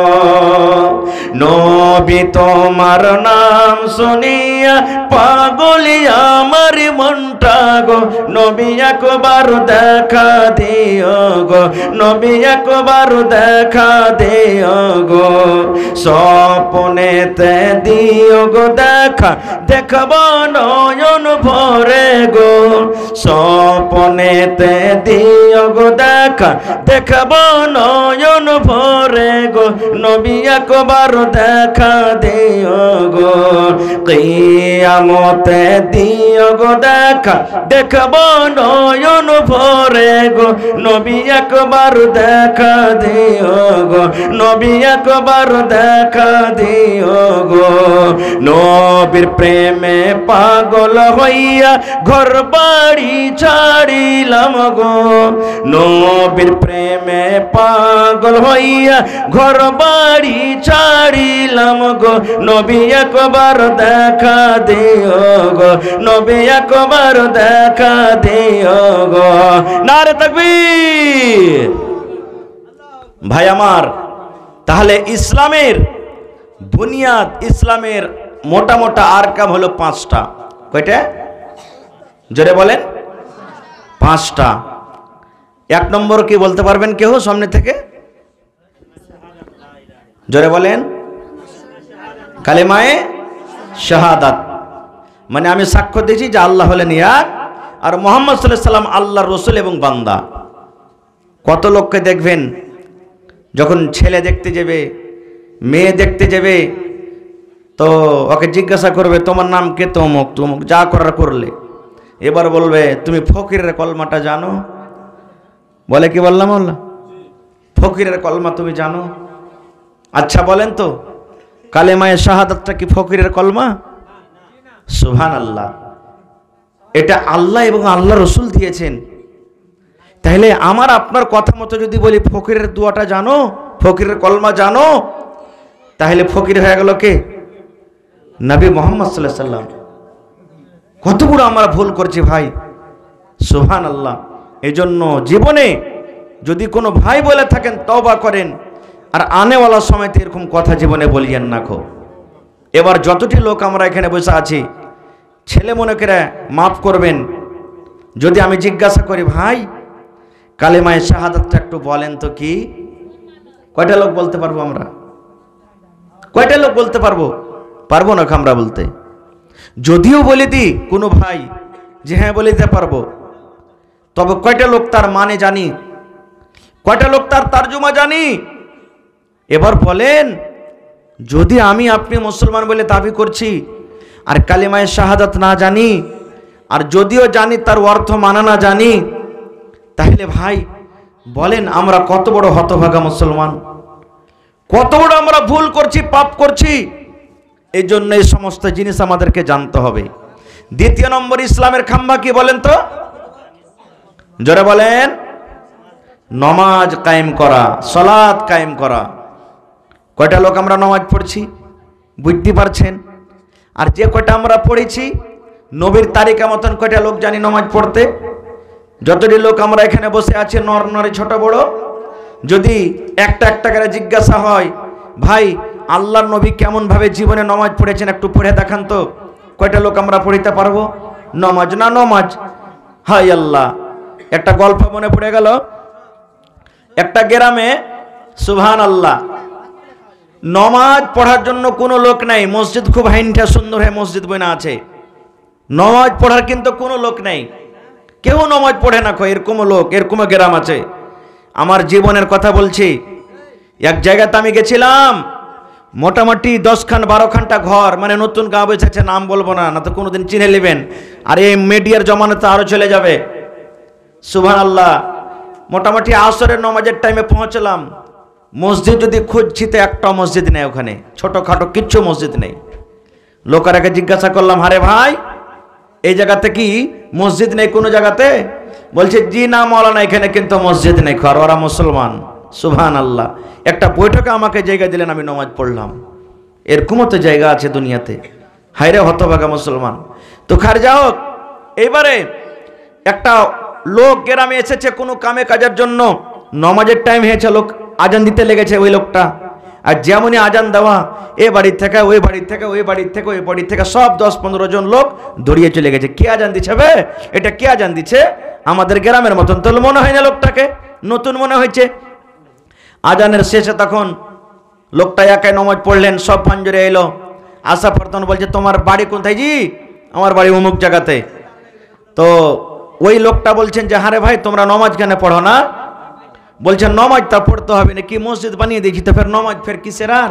নবী তোমার নাম শুনিয়া পাগলি আমার মনটা গো, নবী একবার দেখা দিও গো, নবী একবার দেখা দিও গো। স্বপ্নেতে দিও গো দেখা, দেখব নয়ন ভরে গো। স্বপ্নেতে দিও গো দেখা, দেখব নয়ন ভরে গো, নবী একবার দেখা দিও গো। কিয়ামতে দিও গো দেখা, দেখব নয়ন ভরে গো, নবী একবার দেখা দিও গো, নবী একবার দেখা দিও গো। নবীর প্রেমে পাগল হইয়া ঘর বাড়ি ছাড়িলাম গো, নবীর প্রেমে পাগল হইয়া ঘর বাড়ি ছাড়িলাম গো, নবী একবার দেখা দিও গো, নবী একবার দেখা দিও গো। নারে তাকবীর। ভাই আমার, তাহলে ইসলামের বুনিয়াদ, ইসলামের মোটা মোটা আরকাম হলো 5টা। কয়টা? জোরে বলেন। 5টা। 1 নম্বর কি বলতে পারবেন কেউ সামনে থেকে? জোরে বলেন। কালেমায়ে শাহাদাত, মানে আমি সাক্ষ্য দিয়েছি যে আল্লাহ হলেন এক আর মুহাম্মদ সাল্লাল্লাহু আলাইহি সাল্লাম আল্লাহর রাসূল এবং বান্দা। কত লোককে দেখবেন যখন ছেলে দেখতে যাবে, মেয়ে দেখতে যাবে, তো ওকে জিজ্ঞাসা করবে তোমার নাম কে, তো অমুক তমুক, যা করার করলে। এবার বলবে তুমি ফকিরের কলমাটা জানো? বলে কি বললাম আল্লাহ, ফকিরের কলমা তুমি জানো? আচ্ছা বলেন তো, কালেমায়ে শাহাদাতটা কি ফকিরের কলমা? সুবহানাল্লাহ, এটা আল্লাহ এবং আল্লাহ রসুল দিয়েছেন। তাহলে আমার আপনার কথা মতো যদি বলি ফকিরের দোয়াটা জানো, ফকিরের কলমা জানো, তাহলে ফকির হয়ে গেল কে? নবী মুহাম্মদ সাল্লাল্লাহু আলাইহি সাল্লাম। কত বড় আমরা ভুল করছি ভাই, সুবহানাল্লাহ। এই জন্য জীবনে যদি কোনো ভাই বলে থাকেন তওবা করেন, আর আনেওয়ালা সময়তে এরকম কথা জীবনে বলিয়েন না খো। এবার যতটি লোক আমরা এখানে বসে আছি, ছেলে মনে করে মাফ করবেন, যদি আমি জিজ্ঞাসা করি ভাই কালেমায়ে শাহাদাতটা একটু বলেন তো কি, কয়টা লোক বলতে পারবো আমরা? কয়টা লোক বলতে পারবো? পারবো না আমরা বলতে। যদিও বলে দিই কোনো ভাই যে হ্যাঁ বলে দিতে পারবো, তবে কয়টা লোক তার মানে জানি, কয়টা লোক তার তরজমা জানি? এবার বলেন, যদি আমি আপনি মুসলমান বলে দাবি করছি আর কালেমায়ে শাহাদাত না জানি, আর যদিও জানি তার অর্থ মানা না জানি, তাহলে ভাই বলেন আমরা কত বড় হতভাগা মুসলমান, কত বড় আমরা ভুল করছি, পাপ করছি। এই জন্য এই সমস্ত জিনিস আমাদেরকে জানতে হবে। দ্বিতীয় নম্বর ইসলামের খাম্বা কি বলেন তো? জোরে বলেন। নমাজ কায়েম করা, সালাত কায়েম করা। কয়টা লোক আমরা নমাজ পড়ছি বুঝতে পারছেন? আর যে কয়টা আমরা পড়েছি নবীর তারিকা মতন কয়টা লোক জানি নমাজ পড়তে? যতটি লোক আমরা এখানে বসে আছি, নর নারী ছোট বড়, যদি একটা একটা করে জিজ্ঞাসা হয় ভাই আল্লাহর নবী কেমন ভাবে জীবনে নমাজ পড়েছেন একটু পড়ে দেখান তো, কয়টা লোক আমরা পড়িতে পারবো? নমাজ না নমাজ। হাই আল্লাহ, একটা গল্প মনে পড়ে গেল। একটা গ্রামে সুবহানাল্লাহ নমাজ পড়ার জন্য কোনো লোক নাই, মসজিদ খুব হাইনটা সুন্দর হয়ে মসজিদ বইনা আছে, নমাজ পড়ার কিন্তু কোনো লোক নাই, কেউ নমাজ পড়ে না। এরকম লোক, এরকম গ্রাম আছে। আমার জীবনের কথা বলছি। এক জায়গাতে আমি গেছিলাম, মোটামুটি 10-12খানটা ঘর, মানে নতুন গাঁ বসেছে, নাম বলবো না, না তো কোনোদিন চিনে নেবেন, আর এই মিডিয়ার জমানাতে আরো চলে যাবে। সুবহানাল্লাহ, মোটামুটি আসরের নামাজের টাইমে পৌঁছলাম। মসজিদ যদি খুঁজছি তো একটা মসজিদ নেই ওখানে, ছোটখাটো কিচ্ছু মসজিদ নেই। লোকেরাকে জিজ্ঞাসা করলাম, আরে ভাই এই জায়গাতে কি মসজিদ নেই কোনো জায়গাতে? বলছে জি না মাওলানা, এখানে কিন্তু মসজিদ নেই। আর ওরা মুসলমান। সুবহানাল্লাহ, একটা বৈঠকে আমাকে জায়গা দিলেন, আমি নামাজ পড়লাম। এরকমও তো জায়গা আছে দুনিয়াতে। হায়রে হতভাগা মুসলমান। তো খার যাও, এইবারে একটা লোক গ্রামে এসেছে কোনো কামে কাজের জন্য, নমাজের টাইম হয়েছে, লোক আজান দিতে লেগেছে ওই লোকটা। আর যেমনই আজান দেওয়া, এ বাড়ির থেকে ওই বাড়ির থেকে, ওই বাড়ির থেকে ওই বাড়ির থেকে, সব 10-15 জন লোক দৌড়িয়ে চলে গেছে। কে আজান দিচ্ছে বে? এটা কে আজান দিচ্ছে? আমাদের গ্রামের মতন তো মনে হয় না, লোকটাকে নতুন মনে হয়েছে। আজানের শেষে তখন লোকটা একাই নমাজ পড়লেন, সব পাঞ্জরে এলো। আসা পর তখন বলছে তোমার বাড়ি কোথায়? জি আমার বাড়ি অমুক জায়গাতে। তো ওই লোকটা বলছেন যে হারে ভাই তোমরা নমাজ কেন পড়ো না? বলছেন নমাজ তা পড়তে হবে না, কি মসজিদ বানিয়ে দিয়েছি তো ফের নমাজ ফের কিসের? আর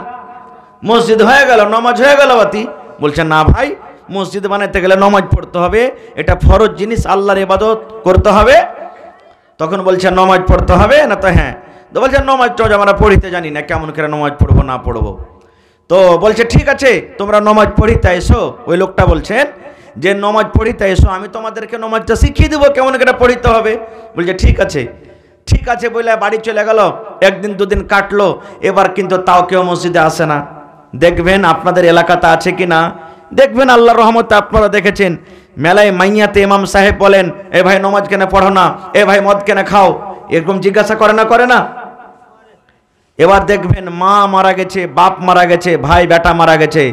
মসজিদ হয়ে গেল, নমাজ হয়ে গেল বাতি। বলছেন না ভাই, মসজিদ বানাইতে গেলে নমাজ পড়তে হবে, এটা ফরজ জিনিস, আল্লাহর ইবাদত করতে হবে। তখন বলছেন নমাজ পড়তে হবে না? তো হ্যাঁ। তো বলছেন নমাজ তো আমরা পড়িতে জানি না, কেমন করে নমাজ পড়বো না পড়বো? তো বলছে ঠিক আছে তোমরা নমাজ পড়িতে এসো। ওই লোকটা বলছেন যে নমাজ পড়িতে এসো, আমি তোমাদেরকে নমাজটা শিখিয়ে দেবো কেমন করে পড়িতে হবে। বলছে ঠিক আছে, ঠিক আছে বলে বাড়ি চলে গেল। একদিন দুদিন কাটলো, এবার কিন্তু তাও কেউ মসজিদে আসে না। দেখবেন আপনাদের এলাকাতে আছে কি না, দেখবেন আল্লাহর রহমতে আপনারা দেখেছেন মেলায় মাইয়াতে ইমাম সাহেব বলেন এ ভাই নমাজ কেন পড়ো না, এ ভাই মদ কেন খাও, এরকম জিজ্ঞাসা করে না? করে না? এবার দেখবেন মা মারা গেছে, বাপ মারা গেছে, ভাই বেটা মারা গেছে,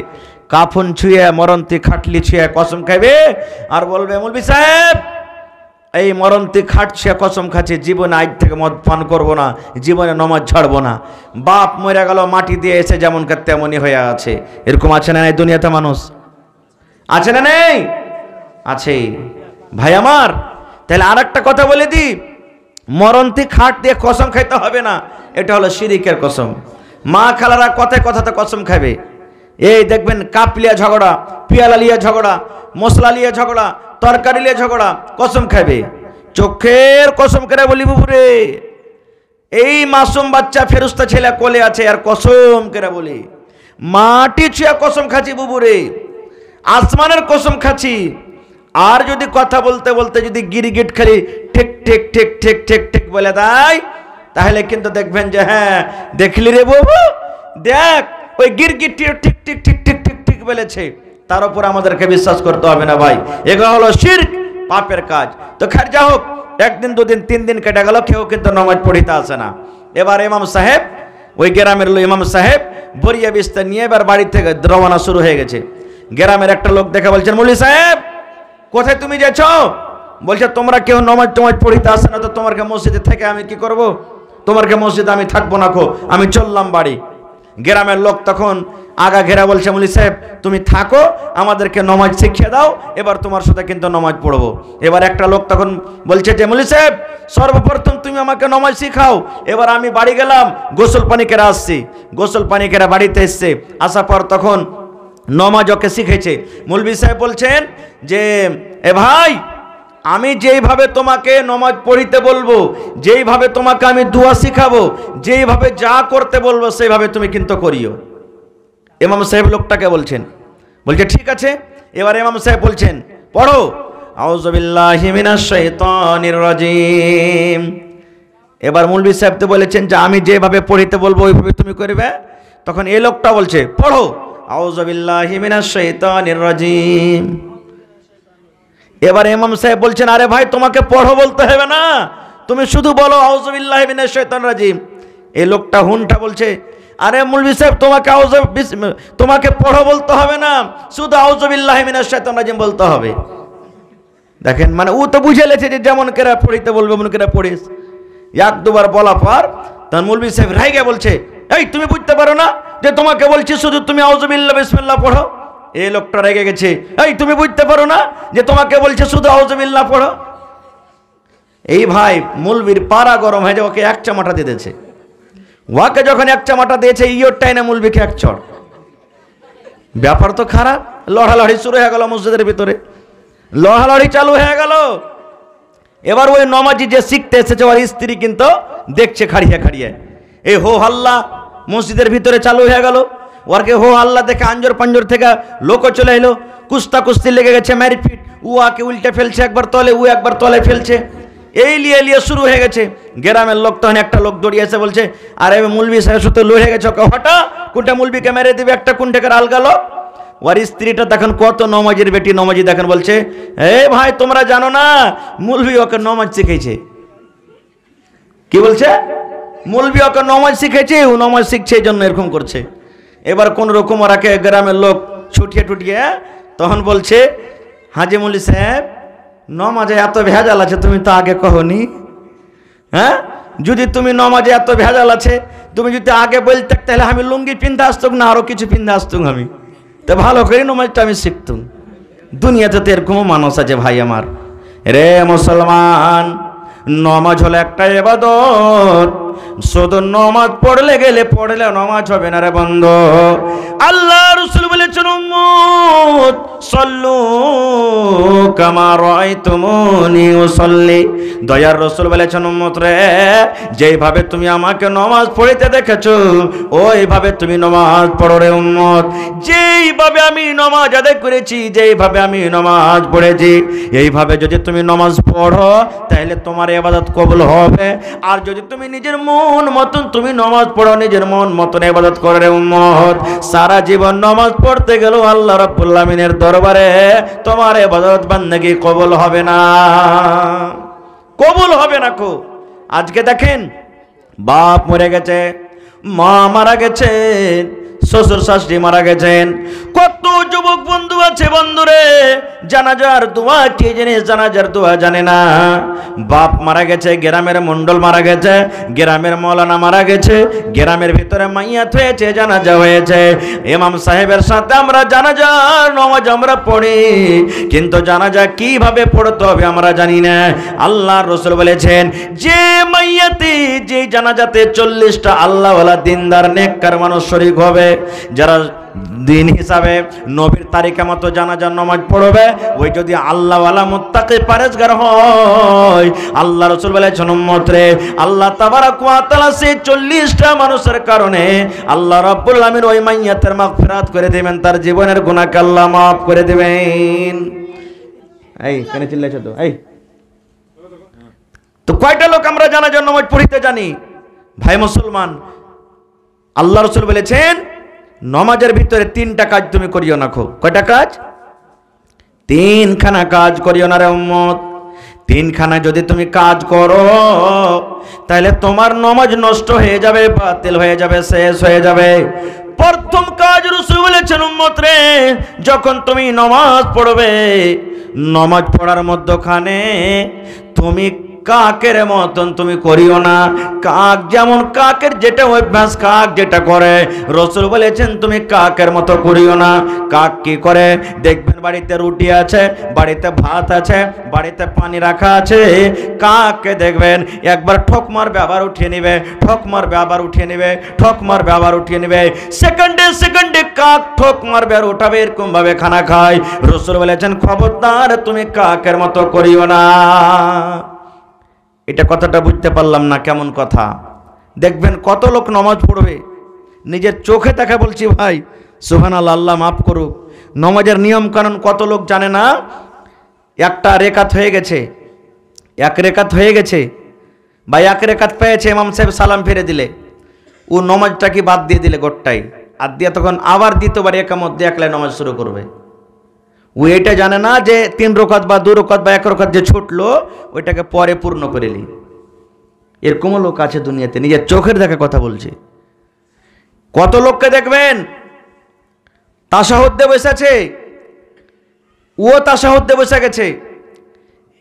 কাফন ছুঁয়ে মরন্তি খাটলি ছুঁয়ে কসম খাইবে আর বলবে মৌলভী সাহেব এই মরন্তি খাট ছুঁয়ে কসম খাচ্ছে, জীবনে আজ থেকে মদ পান করবো না, জীবনে নমাজ ছাড়বো না। বাপ মরে গেল, মাটি দিয়ে এসে যেমন তেমনই হয়ে আছে। এরকম আছে না এই দুনিয়াতে মানুষ? আছে না নেই? আছে ভাই আমার। তাহলে আর একটা কথা বলে দিই, মরন্তি খাট দিয়ে কসম খাইতে হবে না, এটা হলো শিরিকের কসম। মা খালারা কথায় কথাতে কসম খাবে। এই দেখবেন কাপ লিয়া ঝগড়া, পিয়ালা লিয়া ঝগড়া, মশলা লিয়া ঝগড়া, তরকারি লিয়া ঝগড়া, কসম খাবে। চোখের কসম করে বলি বুবুরে, এই মাসুম বাচ্চা ফেরুস্তা ছেলে কোলে আছে আর কসম করে বলি, মাটি ছুঁয়া কসম খাচ্ছি বুবুরে, আসমানের কসম খাচ্ছি। আর যদি কথা বলতে বলতে যদি গিরগিট খালি ঠিক ঠিক ঠিক ঠিক ঠিক ঠিক বলে দেয়, তাহলে কিন্তু দেখবেন যে হ্যাঁ দেখলি রে বাবু, দেখ ওই গিরগিটি ঠিক ঠিক ঠিক ঠিক ঠিক ঠিক বলেছে, তার উপর আমাদেরকে বিশ্বাস করতে হবে না ভাই, এগুলো হলো শিরক, পাপের কাজ। তো খের যা হোক, একদিন দুদিন তিন দিন কেটে গেল, কেউ কিন্তু নামাজ পড়িতে আসে না। এবার ইমাম সাহেব, ওই গ্রামের ইমাম সাহেব বরিয়া বিস্তার নিয়ে এবার বাড়ি থেকে রওনা শুরু হয়ে গেছে। গ্রামের একটা লোক দেখে বলছেন, মৌলভী সাহেব কোথায় তুমি যাচ্ছ? বলছে তোমরা কেউ নামাজ টামাজ পড়িতে আসে না, তো তোমাকে মসজিদে থেকে আমি কি করব? তোমাকে মসজিদে আমি থাকবো না, আমি চললাম বাড়ি। গ্রামের লোক তখন আগা ঘেরা বলছে, মৌলভী সাহেব তুমি থাকো, আমাদেরকে নামাজ শিখিয়ে দাও, এবার তোমার সাথে কিন্তু নামাজ পড়বো। এবার একটা লোক তখন বলছে যে মৌলভী সাহেব সর্বপ্রথম তুমি আমাকে নামাজ শিখাও। এবার আমি বাড়ি গেলাম, গোসল পানি কেরা আসছি, গোসল পানি কেরা বাড়িতে এসছে, আসার পর তখন নামাজ ওকে শিখেছে। মৌলভী সাহেব বলছেন যে এ ভাই, আমি যেইভাবে তোমাকে নামাজ পড়িতে বলবো, যেইভাবে তোমাকে আমি দোয়া শিখাবো, যেইভাবে যা করতে বলবো সেইভাবে তুমি কিন্তু করিও। ইমাম সাহেব লোকটাকে বলছেন, বলছে ঠিক আছে। এবার ইমাম সাহেব বলছেন পড়ো, আউযু বিল্লাহি মিনাশ শাইতানির রাজিম। এবার মৌলভী সাহেব তো বলেছেন যে আমি যেভাবে পড়িতে বলবো ওইভাবে তুমি করবে। তখন এই লোকটা বলছে পড়ো, আউযু বিল্লাহি মিনাশ শাইতানির রাজিম। এবার ইমাম সাহেব বলছেন আরে ভাই তোমাকে পড়ো বলতে হবে না, তুমি শুধু বলো আউযু বিল্লাহি মিনাশ শাইতানির রাজিম। এই লোকটা হুনটা বলছে আরে মৌলভী সাহেব তোমাকে পড়ো বলতে হবে না, শুধু আউযু বিল্লাহি মিনাশ শাইতানির রাজিম বলতে হবে। দেখেন, মানে ও তো বুঝে লেছে যে যেমন করে পড়িতে বলবে মন করে পড়িস। এক দুবার বলা পর তখন মৌলভী সাহেব রাইগে বলছে, এই তুমি বুঝতে পারো না যে তোমাকে বলছি শুধু তুমি আউযু বিল্লাহি বিসমিল্লাহ পড়ো? এই লোকটা রেগে গেছে, এই তুমি বুঝতে পারো না যে তোমাকে বলছে শুধু আউযু বিল্লাহ পড়ো? এই ভাই মৌলভীর পাড়া গরম হয়ে যায়, ওকে এক চামাটা দিয়ে দিয়েছে। ওয়াকে যখন এক চামাটা দিয়েছে, ইয়োরটাই না মৌলভীকে এক চড়। ব্যাপার তো খারাপ, লড়ালড়ি শুরু হয়ে গেল মসজিদের ভিতরে, লড়ালড়ি চালু হয়ে গেল। এবার ওই নমাজি যে শিখতে এসেছে ওর স্ত্রী কিন্তু দেখছে খাড়িয়ে খাড়িয়ে, এই হো হাল্লা মসজিদের ভিতরে চালু হয়ে গেল। ওরকে হো হাল্লা দেখে আঞ্জর পাঞ্জর থেকে লোকও চলে এলো, কুস্তা কুস্তি লেগে গেছে, মারপিট, ও আকে উল্টে ফেলছে, একবার তলে ও একবার তলে ফেলছে, এই লিয়ে শুরু হয়ে গেছে। গ্রামের লোক তখন একটা লোক দৌড়িয়েছে, বলছে আরে মৌলভী সাহেব সাথে লো হয়ে গেছে, ওকে হঠাৎ কোনটা মৌলভীকে মেরে দিবে, একটা কোনটাকে আলগালো। ওর স্ত্রীটা দেখেন কত নমাজের বেটি, নমাজি দেখেন বলছে এ ভাই তোমরা জানো না মৌলভী ওকে নমাজ শিখেছে। কি বলছে? মৌলভী ওকে নমাজ শিখেছে, ও নমাজ শিখছে এই জন্য এরকম করছে। এবার কোন রকম ওরাকে গ্রামের লোক ছুটিয়ে টুটিয়ে তখন বলছে, হাজি মৌলভী সাহেব নমাজে এত ভেজাল আছে তুমি তো আগে কহনি। হ্যাঁ, যদি তুমি নমাজে এত ভেজাল আছে তুমি যদি আগে বলতে তাহলে আমি লুঙ্গি পিনতে আসতুম না আরো কিছু পিনতে আসতুম, আমি তো ভালো করে নমাজটা আমি শিখতুম। দুনিয়াতে তো এরকমও মানুষ আছে ভাই আমার। রে মুসলমান, নমাজ হলো একটা ইবাদত, শুধু নমাজ পড়লে নমাজ হবে না রে বন্ধু। আল্লাহ রাসূল বলেছেন উম্মত সাল্লু কামা রাআইতুমুনি উসাল্লি। দয়ার রাসূল বলেছেন উম্মত রে, যেইভাবে তুমি আমাকে নামাজ পড়িতে দেখেছো ওইভাবে তুমি নামাজ পড়ো রে উম্মত। যেইভাবে আমি নামাজ আদায় করেছি, যেইভাবে আমি নামাজ পড়েছি, এইভাবে যদি তুমি নামাজ পড়ো তাহলে তোমার ইবাদত কবুল হবে। আর যদি তুমি নিজের মন মতন তুমি নামাজ পড়ো, নিজের মন মতন ইবাদত করো রে উম্মত, সারা জীবন নামাজ পড়তে গেলেও আল্লাহ রাব্বুল আমিনের দরবারে তোমার ইবাদত বান্দেগি কবুল হবে না, কবুল হবে না কো। আজকে দেখেন বাপ মরে গেছে, মা মারা গেছেন, শ্বশুর শাশুড়ি মারা গেছেন, কত যুবক বন্ধু আছে আছে বন্ধুরে, জানাজার দোয়া কি জিনিস, জানাজার দোয়া জানে না। বাপ মারা গেছে, গ্রামের মন্ডল মারা গেছে, গ্রামের মৌলানা মারা গেছে, গ্রামের ভিতরে মাইয়াত হয়েছে, জানাজা হয়েছে, ইমাম সাহেবের সাথে আমরা জানাজার নামাজ আমরা পড়ি, কিন্তু জানাজা কিভাবে পড়তে হবে আমরা জানি না। আল্লাহর রাসূল বলেছেন, যে মাইয়াতে যে জানাজাতে 40টা আল্লাহওয়ালা দিনদার নেককার মানুষ শরীক হবে, যারা দিন হিসাবে নবীর তারিখে মতো জানাজার নামাজ পড়বে, ওই যদি আল্লাহওয়ালা মুত্তাকি পরেজগার হয়, আল্লাহ রাসূল বলেছেন উম্মত রে, আল্লাহ তাবারক ওয়া তাআলা সেই 40টা মানুষের কারণে আল্লাহ রাব্বুল আলামিন ওই মাইয়াতের মাগফিরাত করে দিবেন, তার জীবনের গুনাহকে আল্লাহ মাফ করে দিবেন। এই কেন চিল্লাইছো তো? এই তো কয়টা লোক আমরা জানাজার নামাজ পড়িতে জানি? ভাই মুসলমান, আল্লাহ রাসূল বলেছেন নামাজের ভিতরে 3টা কাজ তুমি করিও না। কয়টা কাজ? 3খানা কাজ করিও না রে উম্মত। 3খানা যদি তুমি কাজ করো তাহলে তোমার নামাজ নষ্ট হয়ে যাবে, বাতিল হয়ে যাবে, শেষ হয়ে যাবে। প্রথম কাজ রাসূল বলেছেন উম্মত রে, যখন তুমি নামাজ পড়বে, নামাজ পড়ার মধ্যখানে তুমি কাকের মতন তুমি করিও না। কাক যেমন কাকের যেটা অভ্যাস, কাক যেটা করে, রাসূল বলেছেন তুমি কাকের মতো করিও না। কাক কি করে দেখবেন, বাড়িতে রুটি আছে, বাড়িতে ভাত আছে, বাড়িতে পানি রাখা আছে, কাককে দেখবেন একবার ঠক মারবে আবার উঠিয়ে নেবে, ঠক মারবে আবার উঠিয়ে নেবে, ঠক মারবে আবার উঠিয়ে নেবে, সেকেন্ডে সেকেন্ডে কাক ঠক মারবে আর উঠাবে, এরকম ভাবে খানা খায়। রাসূল বলেছেন খবরদার তুমি কাকের মতো করিও না। এটা কথাটা বুঝতে পারলাম না, কেমন কথা? দেখবেন কত লোক নামাজ পড়বে, নিজের চোখে দেখা বলছি ভাই, সুবহানাল্লাহ, আল্লাহ মাফ করুক, নামাজের নিয়ম কানুন কত লোক জানে না। একটা রেকাত হয়ে গেছে, এক রেকাত হয়ে গেছে বা এক রেকাত পেয়েছে, ইমাম সাহেব সালাম ফিরে দিলে ও নামাজটা কি বাদ দিয়ে দিলে গোটটাই, আর দিয়ে তখন আবার দ্বিতীয়বার একামত দিয়ে একলাই নামাজ শুরু করবে। ও এটা জানে না যে 3 রাকাত বা 2 রাকাত বা 1 রাকাত যে ছুটলো ওইটাকে পরে পূর্ণ করে নি। এরকমও লোক আছে দুনিয়াতে, নিজের চোখের দেখা কথা বলছে। কত লোককে দেখবেন তাশাহুদ দিয়ে বসেছে, ও তাশাহুদ দিয়ে বসে গেছে,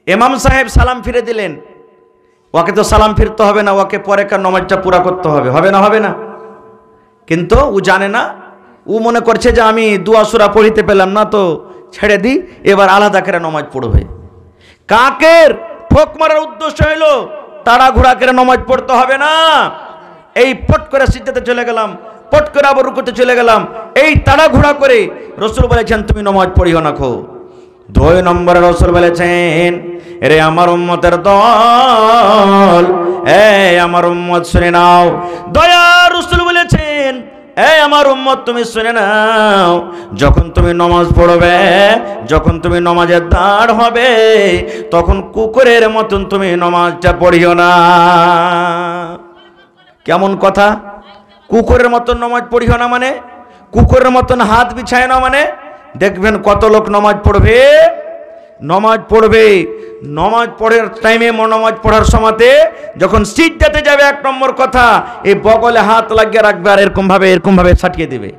ইমাম সাহেব সালাম ফিরে দিলেন, ওকে তো সালাম ফিরতে হবে না, ওকে পরেকার নামাজটা পুরা করতে হবে, হবে না? হবে না। কিন্তু ও জানে না, ও মনে করছে যে আমি দুয়া সূরা পড়িতে পেলাম না তো ছেড়ে দিই, এবার আলাদা করে নামাজ পড়বে। কাকের ঠোক মারার উদ্দেশ্য হলো তাড়াহুড়া করে নামাজ পড়তে হবে না। এই পট করে সিজদাতে চলে গেলাম, পট করে আবার রুকুতে চলে গেলাম, এই তাড়াহুড়া করে রাসূল বলেছেন তুমি নামাজ পড়িও না। 2 নম্বরে রাসূল বলেছেন, রে আমার উম্মতের দল, এই আমার উম্মত শুনে নাও, দয়া রাসূল বলেছেন, এই আমার উম্মত তুমি শুনে নাও, যখন তুমি নামাজ পড়বে, যখন তুমি নামাজে দাঁড় হবে, তখন কুকুরের মতন তুমি নামাজটা পড়িও না। কেমন কথা? কুকুরের মতন নামাজ পড়িও না মানে কুকুরের মতন হাত বিছায় না মানে? দেখবেন কত লোক নামাজ পড়বে, নামাজ পড়বে, নামাজ পড়ার টাইমে, নামাজ পড়ার সময়তে যখন সিজদাতে যাবে, 1 নম্বর কথা, এই বগলে হাত লাগিয়ে রাখবে আর এরকম ভাবে ছাটিয়ে দিবে,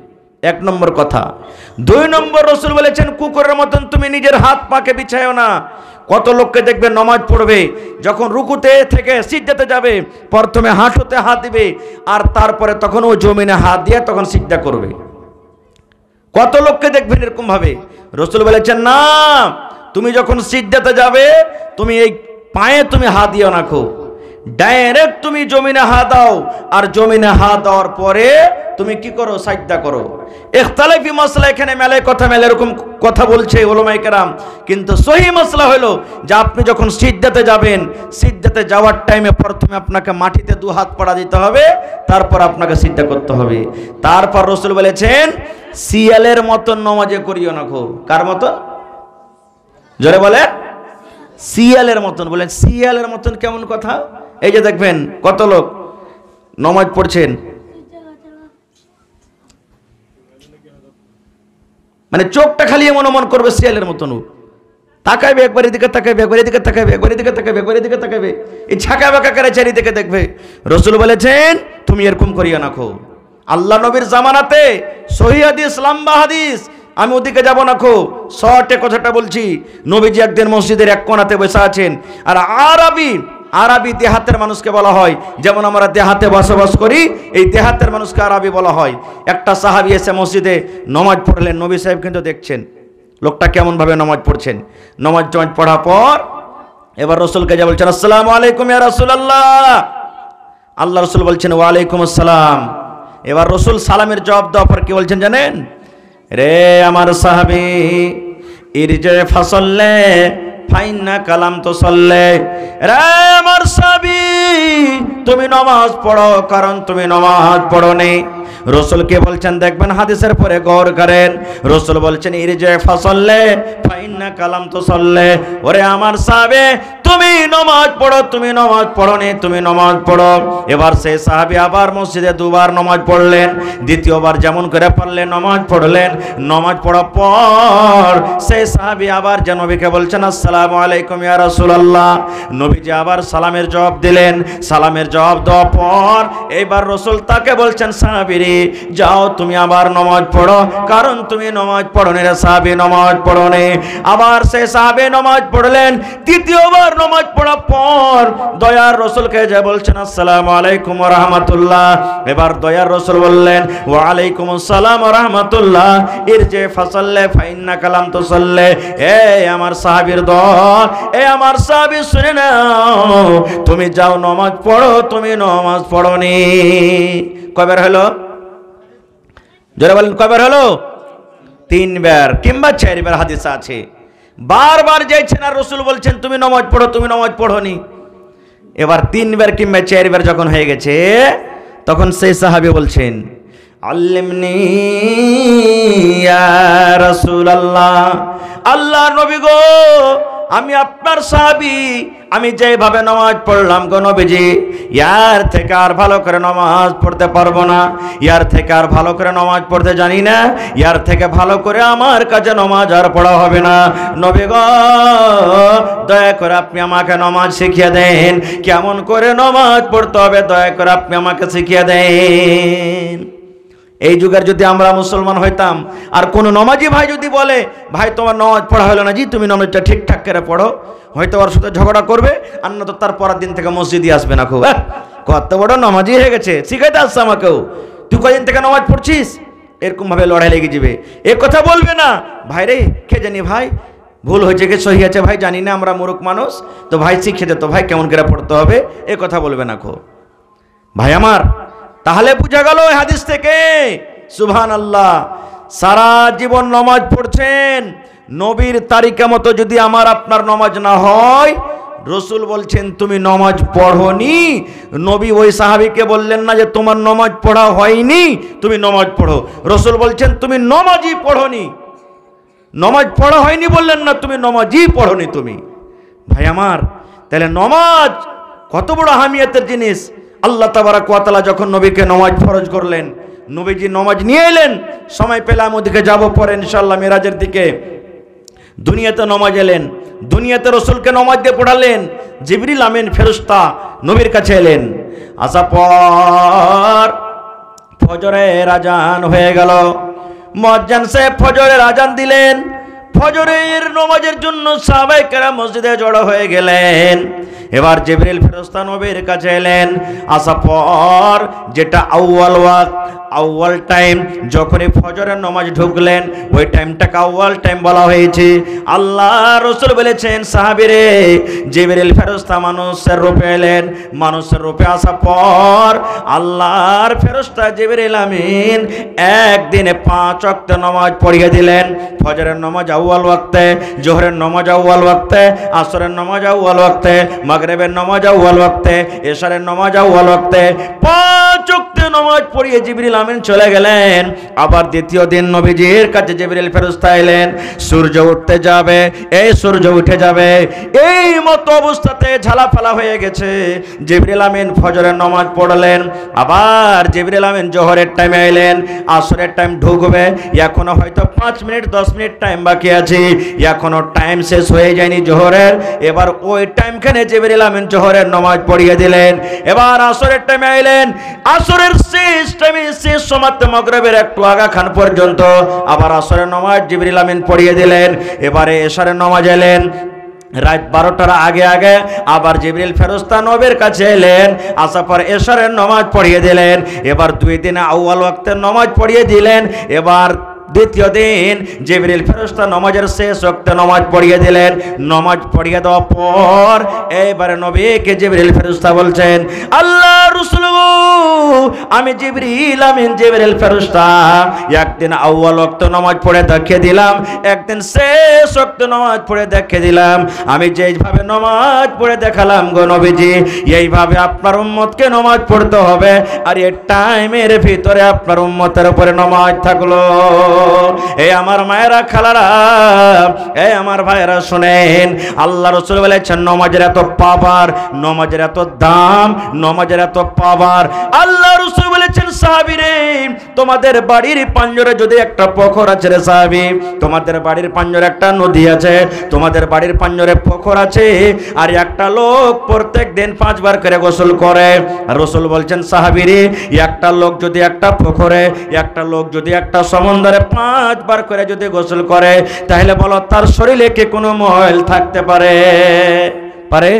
1 নম্বর কথা। 2 নম্বর রাসূল বলেছেন কুকুরের মতন তুমি নিজের হাত পাকে বিছায়ও না। কত লোককে দেখবে নামাজ পড়বে, যখন রুকুতে থেকে সিজদাতে যাবে প্রথমে হাঁটুতে হাত দিবে আর তারপরে তখন ও জমিনে হাত দিয়ে তখন সিজদা করবে। কত লোককে দেখবেন এরকম ভাবে। রাসূল বলেছেন না, তুমি যখন সিজদাতে যাবে তুমি এই পায়ে তুমি হাত দিও না, ডাইরেক্ট তুমি জমিনে হাত দাও, আর জমিনে হাত দেওয়ার পরে তুমি কি করো? সাজদা করো। ইখতিলাফি মাসলা এখানে মেলে কথা মেলে এরকম কথা বলছে উলামায়ে কেরাম, কিন্তু সহিহ মাসলা হলো যে আপনি যখন সিজদাতে যাবেন, সিজদাতে যাওয়ার টাইমে প্রথমে আপনাকে মাটিতে 2 হাত পড়া দিতে হবে, তারপর আপনাকে সিজদা করতে হবে। তারপর রাসূল বলেছেন শিয়ালের মতন নামাজে করিও না। কার মতন? জোরে বলে, শিয়ালের মতন। বলেন শিয়ালের মতন কেমন কথা? এই যে দেখবেন কত লোক নামাজ পড়ছেন, মানে চোখটা খালি এমন মন করবে শিয়ালের মতন, তাকাইবে একবার এদিকে, তাকাইবে একবার এদিকে, তাকাইবে একবার এদিকে, তাকাইবে একবার এদিকে, তাকাইবে, এই ছাকা বাঁকা করে চারিদিকে দেখবে। রাসূল বলেছেন তুমি এরকম করিও না। আল্লাহ নবীর জামানাতে সহিহ হাদিস, লম্বা হাদিস, আমি ওদিকে যাব না খো, শর্টে কথাটা বলছি। নবীজি একদিন মসজিদের এক কোণাতে বসে আছেন, আর আরবি দেহাতের মানুষকে বলা হয়, যেমন আমরা দেহাতে বসবাস করি, এই দেহাতের মানুষকে আরবি বলা হয়। একটা সাহাবী এসে মসজিদে নমাজ পড়লেন, নবী সাহেব কিন্তু দেখছেন লোকটা কেমনভাবে নমাজ পড়ছেন। নমাজ পড়ার পর এবার রসুলকে যা বলছেন, আসসালামু আলাইকুম ইয়া রাসূলুল্লাহ। আল্লাহ রসুল বলছেন ওয়ালাইকুম আসসালাম। এবার রসুল সালামের জবাব দেওয়ার পর কি বলছেন জানেন? রে আমার সাহাবী, ইরজে ফাসল্লে ফাইন্না কালাম তো সল্লে। রে আমার সাহাবী, তুমি নামাজ পড়ো, কারণ তুমি নামাজ পড়োনি। রসুলকে বলছেন, দেখবেন হাদিসের পরে গৌর করেন, রসুল বলছেন ইরজে ফাসল্লে ফাইন্না কালাম তো সল্লে। ওরে আমার সাহাবী, তুমি নামাজ পড়ো, তুমি নামাজ পড়োনি, তুমি নামাজ পড়ো। এবার সেই সাহাবী আবার মসজিদে দুবার নামাজ পড়লেন, দ্বিতীয়বার যেমন করে পারলেন নামাজ পড়লেন। নামাজ পড়ার পর সেই সাহাবী আবার যে নবীকে বলছেন, আসসালামু আলাইকুম ইয়া রাসূলুল্লাহ। নবীজি আবার সালামের জবাব দিলেন। সালামের জবাব দেওয়ার পর এবার রসুল তাকে বলছেন, সাহাবী যাও তুমি আবার নামাজ পড়ো, কারণ তুমি নামাজ পড়োনি। রে সাহাবী, নামাজ পড়োনি। আবার সেই সাহাবী নামাজ পড়লেন। তৃতীয়বার নামাজ পড়ার পর দয়ার রসুলকে যে বলছেন, আসসালামু আলাইকুম ওয়া রাহমাতুল্লাহ। এবার দয়ার রসুল বললেন, ওয়া আলাইকুম আসসালাম ওয়া রাহমাতুল্লাহ। ইরজি ফাসাল্লি ফাইন্না কালাম তুসাল্লি। এ আমার সাহাবীর দল, এ আমার সাহাবী শুনে নাও, তুমি যাও নামাজ পড়ো, তুমি নামাজ পড়োনি। কয়বার হলো? জোরে বলেন, কয়বার হলো? 3 বার কিংবা 4 বার হাদিস আছে। বারবার যাইছেন আর রসুল বলছেন তুমি নামাজ পড়ো, তুমি নামাজ পড়োনি। এবার 3 বার কিংবা 4 বার যখন হয়ে গেছে, তখন সেই সাহাবী বলছেন, আল্লিমনি ইয়া রাসূলুল্লাহ। আল্লাহর নবী গো, আমি আপনার সাহাবী, আমি যেভাবে নামাজ পড়লাম গো নবীজি, ইয়ার থেকে আর ভালো করে নামাজ পড়তে পারবো না, ইয়ার থেকে আর ভালো করে নামাজ পড়তে জানি না, ইয়ার থেকে ভালো করে আমার কাছে নামাজ আর পড়া হবে না। নবী গো, দয়া করে আপনি আমাকে নামাজ শিখিয়ে দেন, কেমন করে নামাজ পড়তে হবে দয়া করে আপনি আমাকে শিখিয়ে দেন। এই যুগের যদি আমরা মুসলমান হইতাম, আর কোনো নমাজি ভাই যদি বলে, ভাই তোমার নামাজ পড়া হলো না, জি তুমি নামাজটা ঠিকঠাক করে পড়ো, হয়তো ওর সাথে ঝগড়া করবে, আর না তো তার পরের দিন থেকে মসজিদে আসবে না। খুব কত বড় নামাজি হয়ে গেছে, শিখাইতে আসছে আমাকেও, তুই কদিন থেকে নামাজ পড়ছিস, এরকম ভাবে লড়াই লেগে যাবে। এ কথা বলবে না, ভাই রে কে জানি ভাই ভুল হয়েছে কি সহি আছে ভাই জানি না, আমরা মূর্খ মানুষ, তো ভাই শিখিয়ে দে তো ভাই কেমন করে পড়তে হবে, এ কথা বলবে না খো ভাই আমার। তাহলে বুঝা গেল হাদিস থেকে, সুবহানাল্লাহ, সারা জীবন নামাজ পড়ছেন, নবীর তারিকা মতো যদি আমার আপনার নামাজ না হয়, রসুল বলছেন তুমি নামাজ পড়োনি। নবী ওই সাহাবীকে বললেন না যে তোমার নামাজ পড়া হয়নি, তুমি নামাজ পড়ো। রসুল বলছেন তুমি নামাজই পড়োনি, নামাজ পড়া হয়নি বললেন না, তুমি নামাজই পড়োনি তুমি। ভাই আমার, তাহলে নামাজ কত বড় আহমিয়তের জিনিস। আল্লাহ তাবারাক ওয়া তাআলা যখন নবীকে নামাজ ফরজ করলেন, নবীজি নামাজ নিয়ে এলেন। সময় পেলাম ওদিকে যাব পরে ইনশাআল্লাহ মিরাজের দিকে। দুনিয়াতে নামাজ এলেন, দুনিয়াতে রসুলকে নামাজ দিয়ে পড়ালেন। জিবরিল আমিন ফেরেশতা নবীর কাছে এলেন, আসা পর ফজরের আজান হয়ে গেল। মুয়াজ্জিন সাহেব ফজরের আজান দিলেন। ফজরের নামাজের জন্য সাহাবায়ে কেরাম মসজিদে জড়ো হয়ে গেলেন। এবার জিবরিল ফেরেশতা নবীর কাছে এলেন, আসা পর যেটা আউয়াল ওয়াক্ত, আউয়াল টাইম, যখনই ফজরের নামাজ ঢুকলেন ওই টাইমটাকে আউয়াল টাইম বলা হয়েছে। আল্লাহ রাসূল বলেছেন, সাহাবীরে জিবরিল ফেরেশতা মানুষের রূপে এলেন। মানুষের রূপে আসা পর আল্লাহর ফেরেশতা জিবরিল আমিন একদিনে 5 ওয়াক্ত নামাজ পড়িয়ে দিলেন। ফজরের নামাজ আউয়াল ওয়াক্তে, জোহরের নামাজ আউয়াল ওয়াক্তে, আসরের নামাজ আউয়াল ওয়াক্তে, মাগরিবের নামাজ আউয়াল ওয়াক্তে, এশারের নামাজ আউয়াল ওয়াক্তে, 5 ওয়াক্ত নামাজ পড়িয়ে জিবরিল আমিন চলে গেলেন। আবার দ্বিতীয় দিন নবীজির কাছে জিবরিল ফেরেশতা এলেন। সূর্য উঠতে যাবে, এই সূর্য উঠে যাবে, এই মতো অবস্থাতে ঝালাফালা হয়ে গেছে। জিবরিল আমিন ফজরের নামাজ পড়লেন। আবার জিবরিল আমিন জোহরের টাইমে এলেন। আসরের টাইম ঢুকবে, এখনো হয়তো 5 মিনিট 10 মিনিট টাইম বাকি আছে, এখনো টাইম শেষ হয়ে যায়নি জোহরের। এবার ওই টাইমখানে জিবরিল জিবরিল আমিন জোহরের নামাজ পড়িয়ে দিলেন। এবার আসরের টাইমে আইলেন, আসরের শেষ টাইমে শেষ সমাপ্ত মাগরিবের একটু আগা খান পর্যন্ত আবার আসরের নামাজ জিবরিল আমিন পড়িয়ে দিলেন। এবারে এশারের নামাজ এলেন, রাত 12টার আগে আগে আবার জিবরিল ফেরেশতা নবীর কাছে এলেন, আসার পর এশারের নামাজ পড়িয়ে দিলেন। এবার 2 দিনে আউয়াল ওয়াক্তের নামাজ পড়িয়ে দিলেন। এবার দ্বিতীয় দিন জিবরিল ফেরেশতা নামাজের শেষ ওয়াক্তে নামাজ পড়িয়ে দিলেন। নামাজ পড়িয়ে দেওয়ার পর এবারে নবীকে জিবরিল ফেরেশতা বলছেন, আল্লাহ রাসূল আমি জিবরিল আমিন জিবরিল ফেরেশতা একদিন আউয়াল ওয়াক্ত নামাজ পড়ে দেখিয়ে দিলাম, একদিন শেষ ওয়াক্ত নামাজ পড়ে দেখিয়ে দিলাম। আমি যেইভাবে নামাজ পড়ে দেখালাম গো নবীজি, এইভাবে আপনার উম্মতকে নামাজ পড়তে হবে। আর এই টাইমের ভিতরে আপনার উম্মতের উপরে নামাজ থাকলো। এই আমার মায়েরা খালারা, এই আমার ভাইয়েরা শুনেন, আল্লাহ রাসূল বলেছেন নামাজের এত পাওয়ার, নামাজের এত দাম, নামাজের এত পাওয়ার। আল্লাহ রাসূল বলেছেন সাহাবীরে তোমাদের বাড়ির পাঞ্জরে যদি একটা পুকুর আছে রে সাহাবী, তোমাদের বাড়ির পাঞ্জরে একটা নদী আছে, তোমাদের বাড়ির পাঞ্জরে পুকুর আছে, আর একটা লোক প্রত্যেকদিন 5 বার করে গোসল করে। রাসূল বলছেন সাহাবীরে একটা লোক যদি একটা পুকুরে, একটা লোক যদি একটা সমুদ্রে 5 বার করে যদি গোসল করে, তাহলে বলো তার শরীরে কি কোনো ময়ল থাকতে পারে? পারে?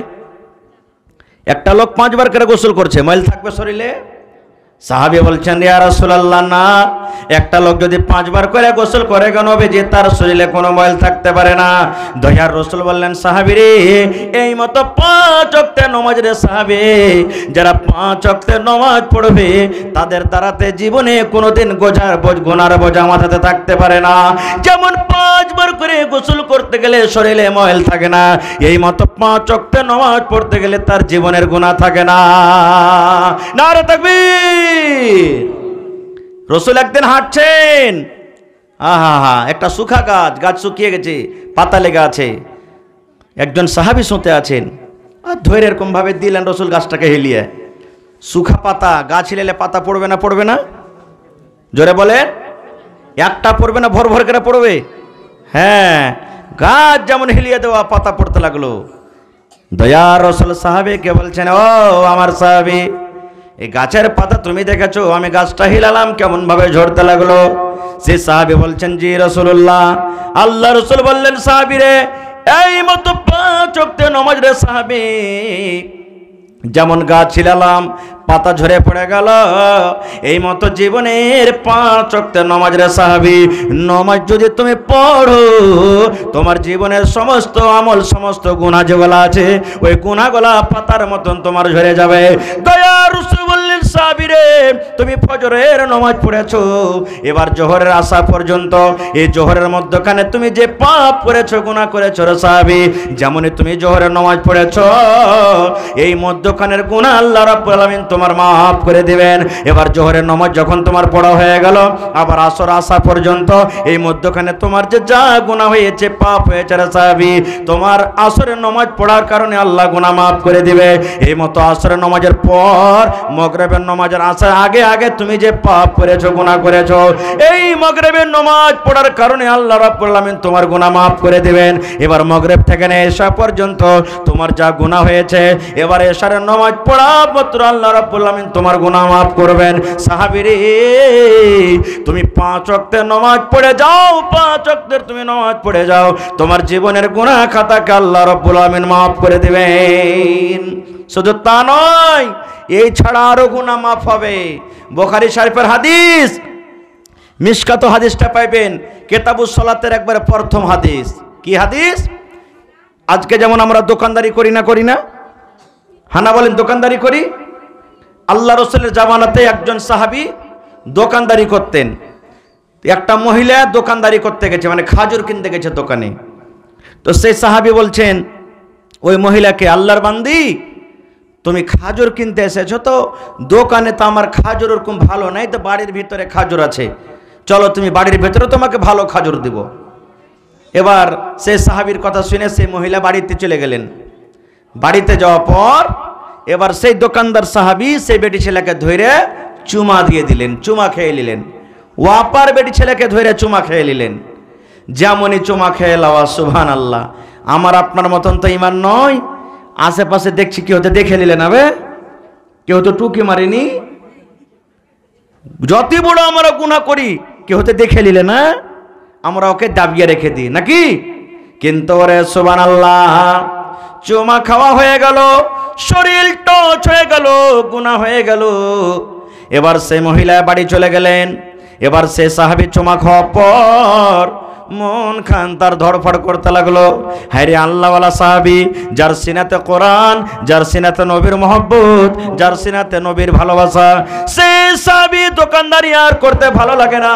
একটা লোক 5 বার করে গোসল করছে, ময়ল থাকবে শরীরে? সাহাবী বলছেন ইয়া রাসূলুল্লাহ না, একটা লোক যদি 5 বার করে গোসল করে কেন হবে যে তার শরীরে কোনো ময়ল থাকতে পারে না। দয়ার রাসূল বললেন সাহাবীরে এই মতো 5 ওয়াক্তের নামাজ রে সাহাবী, যারা 5 ওয়াক্তের নামাজ পড়বে তাদের দ্বারাতে জীবনে কোনোদিন গুনার বোঝা মাথাতে থাকতে পারে না। যেমন 5 বার করে গোসল করতে গেলে শরীরে ময়ল থাকে না, এই মতো 5 ওয়াক্তের নামাজ পড়তে গেলে তার জীবনের গুনাহ থাকে না। নারে তাকবীর। রাসূল একদিন হাঁটছেন, একটা শুকা গাছ শুকিয়ে গেছে, পাতা লেগে আছে, একজন সাহাবী শুতে আছেন, আর ধরে এরকম ভাবে দিলেন রাসূল গাছটাকে হেলিয়ে। শুকা পাতা, গাছ হিলেলে পাতা পড়বে না? পড়বে না? জোরে বলে, একটা পড়বে না, ভর ভর করে পড়বে। হ্যাঁ, গাছ যেমন হেলিয়ে দেওয়া পাতা পড়তে লাগলো। দয়ার রাসূল সাহাবীকে বলছেন, ও আমার সাহাবী, এই গাছের পাতা তুমি দেখেছো? আমি গাছটা হিলালাম, কেমন ভাবে ঝরতে লাগলো। সে সাহাবী বলছেন জি রাসূলুল্লাহ। আল্লাহ রাসূল বললেন সাহাবী রে এই মতো 5 ওয়াক্তের নামাজ রে সাহাবী, যেমন গাছ হিলালাম পাতা ঝরে পড়ে গেল, এই মতো জীবনের 5 ওয়াক্তের নামাজ রে সাহাবী, নামাজ যদি তুমি পড়ো তোমার জীবনের সমস্ত আমল, সমস্ত গুনাহ যেগুলো আছে ওই গুনাহগুলো পাতার মতন তোমার ঝরে যাবে। দয়ার রাসূল বললেন সাহাবী রে তুমি ফজরের নামাজ পড়েছো, এবার জোহরের আসা পর্যন্ত এই জোহরের মধ্যখানে তুমি যে পাপ করেছো, গুনাহ করেছো রে সাহাবী, যেমনই তুমি জোহরের নামাজ পড়েছো এই মধ্যখানের গুনাহ আল্লাহ রাব্বুল আলামিন তোমার মাফ করে দিবেন। এবার জোহরের নামাজ যখন তোমার পড়া হয়ে গেল, আবার আসর আসা পর্যন্ত এই মধ্যখানে তোমার যে যা গুনাহ হয়েছে, পাপ হয়েছে রে সাহাবী, তোমার আসরের নামাজ পড়ার কারণে আল্লাহ গুনাহ মাফ করে দিবে। এই মতো আসরের নামাজের পর মাগরিবের নামাজের আসার আগে আগে তুমি যে পাপ করেছো, গুনাহ করেছো, এই মাগরিবের নামাজ পড়ার কারণে আল্লাহ রাব্বুল আলামিন তোমার গুনাহ মাফ করে দিবেন। এবার মাগরিব থেকে এশা পর্যন্ত তোমার যা গুনাহ হয়েছে, এবার এশারের নামাজ পড়া মাত্র আল্লাহ রাব্বুল আলামিন তোমার গুনাহ মাফ করবেন। সাহাবী রে তুমি 5 ওয়াক্তের নামাজ পড়ে যাও, 5 ওয়াক্তের তুমি নামাজ পড়ে যাও, তোমার জীবনের গুনাহ খাতাকে আল্লাহ রাব্বুল আলামিন মাফ করে দিবেন। শুধু তা নয়, এই ছাড়া আরো গুনাহ মাফ হবে। বুখারী শরীফের হাদিস, মিশকাত হাদিসটা পাইবেন কিতাবুস সালাতের একবারে প্রথম হাদিস। কি হাদিস? আজকে যেমন আমরা দোকানদারি করি না? হানা বলেন দোকানদারি করি। আল্লাহ রাসূলের জামানাতে একজন সাহাবী দোকানদারি করতেন। একটা মহিলা দোকানদারি করতে গেছে, মানে খাজুর কিনতে গেছে দোকানে। তো সেই সাহাবী বলছেন ওই মহিলাকে, আল্লাহর বান্দি তুমি খাজুর কিনতে এসেছো, তো দোকানে তো আমার খাজুর ওরকম ভালো নাই, তো বাড়ির ভিতরে খাজুর আছে, চলো তুমি বাড়ির ভিতরে তোমাকে ভালো খাজুর দিব। এবার সেই সাহাবীর কথা শুনে সেই মহিলা বাড়িতে চলে গেলেন। বাড়িতে যাওয়ার পর এবার সেই দোকানদার সাহাবী সেই বেটি ছেলেকে ধরে চুমা দিয়ে দিলেন, চুমা খেয়ে নিলেন। ওয়াপার বেটি ছেলেকে ধরে চুমা খেয়ে নিলেন। যেমনই চুমা খেয়ে লওয়া, সুবহানাল্লাহ, আমার আপনার মতন তো ঈমান নয়। আশেপাশে দেখছি কেউ তো দেখে নিলে না বে, কেউ তো টুকি মারেনি। যতই বড় আমরা গুনাহ করি কেউ তো দেখে নিলে না, আমরা ওকে দাবিয়ে রেখে দিই নাকি। কিন্তু ওরে সুবহানাল্লাহ, চুমা খাওয়া হয়ে গেল, শরীর টচ হয়ে গেল, গুনাহ হয়ে গেল। এবার সে মহিলা বাড়ি চলে গেলেন। এবার সে সাহাবী চুমা খাওয়ার পর মন খান তার ধড়ফড় করতে লাগলো। হ্যাঁ রে আল্লাহওয়ালা সাহাবী, যার সিনাতে কোরআন, যার সিনাতে নবীর মহব্বত, যার সিনাতে নবীর ভালোবাসা, সে সাহাবী দোকানদারি আর করতে ভালো লাগে না,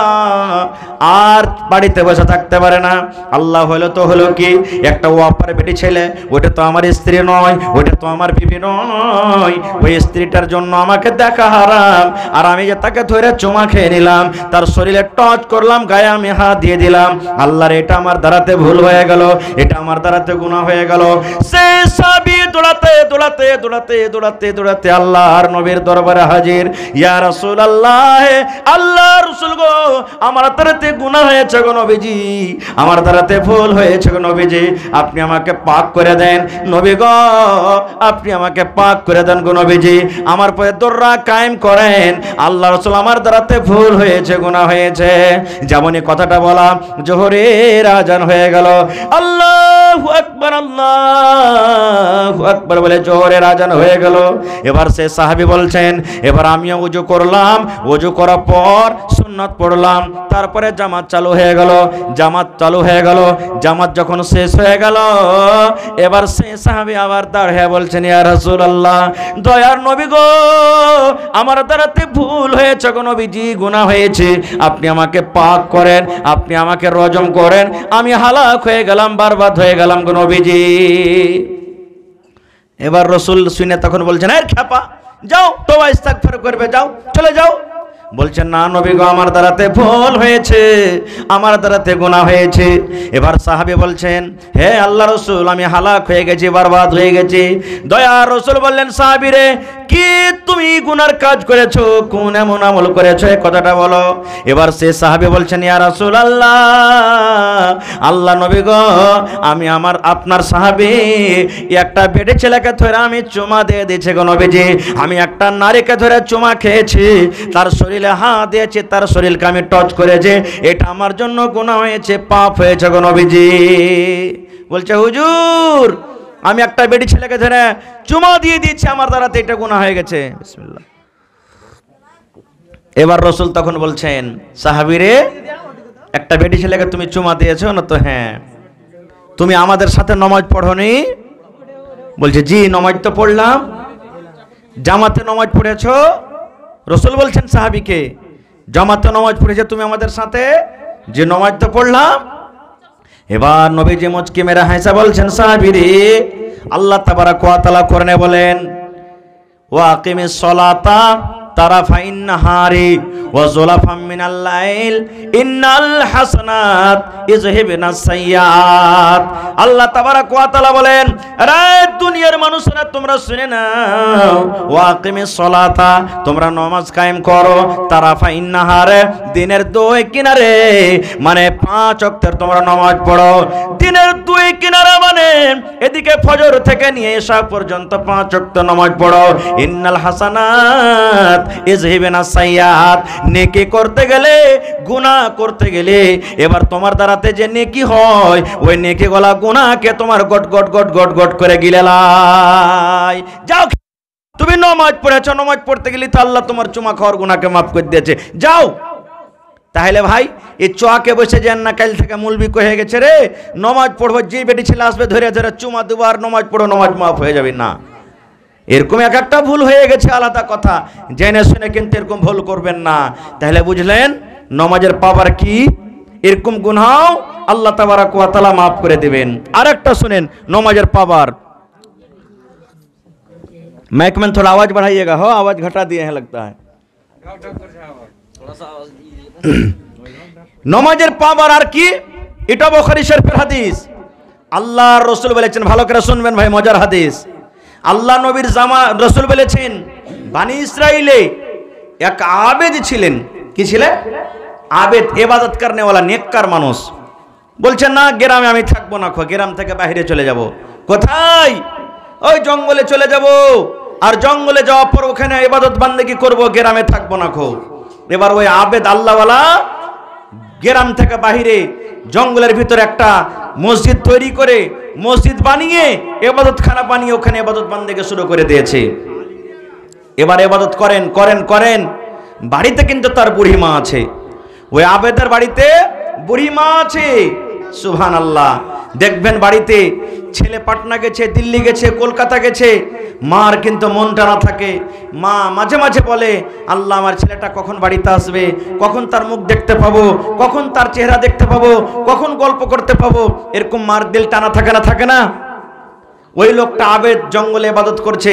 আর বাড়িতে বসে থাকতে পারে না। আল্লাহ হলো তো হলো কি, একটা ওয়াপার বেটি ছেলে, ওটা তো আমার স্ত্রী নয়, ওটা তো আমার বিবি নয়, ওই স্ত্রীটার জন্য আমাকে দেখা হারাম। আর আমি যে তাকে ধরে চুমা খেয়ে নিলাম, তার শরীরে টচ করলাম, গায়ে আমি হাত দিয়ে দিলাম। আল্লাহর এটা আমার দ্বারাতে ভুল হয়ে গেল, এটা আমার দ্বারাতে গুনাহ হয়ে গেল। সে সাহাবী দৌড়াতে দৌড়াতে দৌড়াতে দৌড়াতে দৌড়াতে আল্লাহর নবীর দরবারে হাজির। ইয়া রাসূলুল্লাহ, আল্লাহর রাসূল গো, আমার দ্বারাতে গুনাহ হয়েছে গো নবীজি, আমার দ্বারাতে ভুল হয়েছে গো নবীজি, আপনি আমাকে পাক করে দেন নবী গো, আপনি আমাকে পাক করে দেন গো নবীজি, আমার পরে দররা কায়েম করেন। আল্লাহর রাসূল, আমার দ্বারাতে ভুল হয়েছে, গুনাহ হয়েছে। যেমনই কথাটা বলা, জোহরের আজান হয়ে গেল। আল্লাহু আকবার, আল্লাহু আকবার বলে জোহরের আজান হয়ে গেল। এবার সে সাহাবী বলছেন, এবার আমিও ওযু করলাম, ওযু করার পর সুন্নাত পড়লাম, তারপরে জামাত চালু হয়ে গেল। জামাত চালু হয়ে গেল, জামাত যখন শেষ হয়ে গেল, এবার সে সাহাবী আবার দাঁড়িয়ে বলছেন, ইয়া রাসূলুল্লাহ, দয়ার নবী গো, আমার দ্বারাতে ভুল হয়েছে গো নবীজি, গুনাহ হয়েছে, আপনি আমাকে পাক করেন, আপনি আমাকে রজম করেন, আমি হালাক হয়ে গেলাম, বরবাদ হয়ে গেলাম গো নবীজি। এবার রাসূল শুনে তখন বলছেন, এই খেপা, যাও তওবা ইস্তিগফার করবে, যাও চলে যাও। বলছেন, না নবী গো, আমার দ্বারাতে ভুল হয়েছে, আমার দ্বারাতে গুনাহ হয়েছে। এবার সাহাবী বলছেন, হে আল্লাহ রাসূল, আমি হালাক হয়ে গেছি, বরবাদ হয়ে গেছি। দয়ার রাসূল বললেন, সাহাবী রে, কি তুমি গুনার কাজ করেছো, কোন এমন আমল করেছো, এই কথাটা বলো। এবার সে সাহাবী বলছেন, ইয়া রাসূলুল্লাহ, আল্লাহ নবী গো, আমি আপনার সাহাবী একটা বেটে ছেলেকে ধরে আমি চুমা দিয়ে দিয়েছি গো নবীজি, আমি একটা নারীকে ধরে চুমা খেয়েছি, তার শরীরে হাত দিয়েছি, তার শরীরকে আমি টচ করেছি, এটা আমার জন্য গুনাহ হয়েছে, পাপ হয়েছে গো নবীজি। বলছে, হুজুর, আমি একটা বেটি ছেলেকে ধরে চুমা দিয়ে দিয়েছি, আমার দ্বারাতে এটা গুনাহ হয়ে গেছে। বিসমিল্লাহ। এবার রাসূল তখন বলছেন, সাহাবী রে, একটা বেটি ছেলেকে তুমি চুমা দিয়েছো না? তো হ্যাঁ। তুমি আমাদের সাথে নামাজ পড়োনি? বলছে, জি নামাজ তো পড়লাম। জামাতে নামাজ পড়েছো? রাসূল বলছেন সাহাবীকে, জামাতে নামাজ পড়েছে তুমি আমাদের সাথে? যে নামাজ তো পড়লাম। এবার নবীজি মুচকি মেরে হাসা বলছেন, সাহাবী রে, আল্লাহ তাবারাক ওয়া তাআলা কোরআনে বলেন, ওয়া আকিমিস সালাতা তারাফাইন নাহারি ওয়া যুলাফাম মিনাল লাইল ইন্নাল হাসানাত ইযহিবনাস সাইয়্যাত। আল্লাহ তাবারাক ওয়া তাআলা বলেন, আরে দুনিয়ার মানুষরা তোমরা শুনে নাও, ওয়া আকিমিস সালাতা, তোমরা নামাজ কায়েম করো, তারাফাইন নাহারে, দিনের দুই কিনারে, মানে 5 ওয়াক্তের তোমরা নামাজ পড়ো। দিনের দুই কিনারা মানে এদিকে ফজর থেকে নিয়ে এশা পর্যন্ত 5 ওয়াক্ত নামাজ পড়ো। ইন্নাল হাসানাত ইযহিবনাস সাইয়্যাত, নেকি করতে গেলে, গুনাহ করতে গেলে, এবার তোমার দ্বারাতে যে নেকি হয়, ওই নেকি গলা গুনাহকে তোমার goat goat goat goat goat করে গিলে লাই। যাও, তুমি নামাজ পড়েছো, নামাজ পড়তে গেলে তো আল্লাহ তোমার চুমা খাওয়ার গুনাহকে মাফ করে দিয়েছে, যাও। তাহলে ভাই, এই চোয়াকে বসে যান না, কাল থেকে মুলবি হয়ে গেছে রে, নামাজ পড়বো, যে বেটি ছেলে আসবে ধরে ধরে চুমা দেবো আর নামাজ পড়ো, নামাজ মাফ হয়ে যাবে না। এরকম এক একটা ভুল হয়ে গেছে, আলাদা কথা, জেনে শুনে কিন্তু এরকম ভুল করবেন না। তাহলে বুঝলেন নামাজের পাওয়ার কি, এরকম গুনাহ আল্লাহ তাবারাক ওয়া তাআলা মাফ করে দিবেন। আরেকটা শুনেন নামাজের পাওয়ার। माइक में थोड़ा आवाज बढ़ाइएगा, हो आवाज घटा दिए हैं लगता है। নমাজের পাওয়ার আর কি, এটা বুখারী শরীফের হাদিস। আল্লাহর রাসূল বলেছেন, ভালো করে শুনবেন ভাই, মজার হাদিস। আল্লাহ নবীর রাসূল বলেছেন, বানি ইসরাইলে এক আবেদ ছিলেন। কি ছিলেন? আবেদ, ইবাদত করনে वाला নেককার মানুষ। বলছেন, না গ্রামে আমি থাকবো না, গ্রাম থেকে বাইরে চলে যাব। কোথায়? ওই জঙ্গলে চলে যাব, আর জঙ্গলে যাওয়ার পর ওখানে ইবাদত বান্দেগি করব, গ্রামে থাকবো না খো। এবার ওই আবেদ আল্লাহওয়ালা গ্রাম থেকে বাহিরে জঙ্গলের ভিতরে একটা মসজিদ তৈরি করে, মসজিদ বানিয়ে, ইবাদতখানা বানিয়ে ওখানে ইবাদত বান্দেগি শুরু করে দিয়েছে। এবার ইবাদত করেন করেন করেন, বাড়িতে কিন্তু তার বুড়িমা আছে, ওই আবেদের বাড়িতে বুড়িমা আছে। সুবহানাল্লাহ। দেখবেন বাড়িতে ছেলে পাটনা গেছে, দিল্লি গেছে, কলকাতা গেছে, মার কিন্তু মনটা না থাকে। মা মাঝে মাঝে বলে, আল্লাহ আমার ছেলেটা কখন বাড়িতে আসবে, কখন তার মুখ দেখতে পাবো, কখন তার চেহারা দেখতে পাবো, কখন গল্প করতে পাবো। এরকম মার দিল টানা থাকে না, থাকে না? ওই লোকটা আবেদ জঙ্গলে ইবাদত করছে,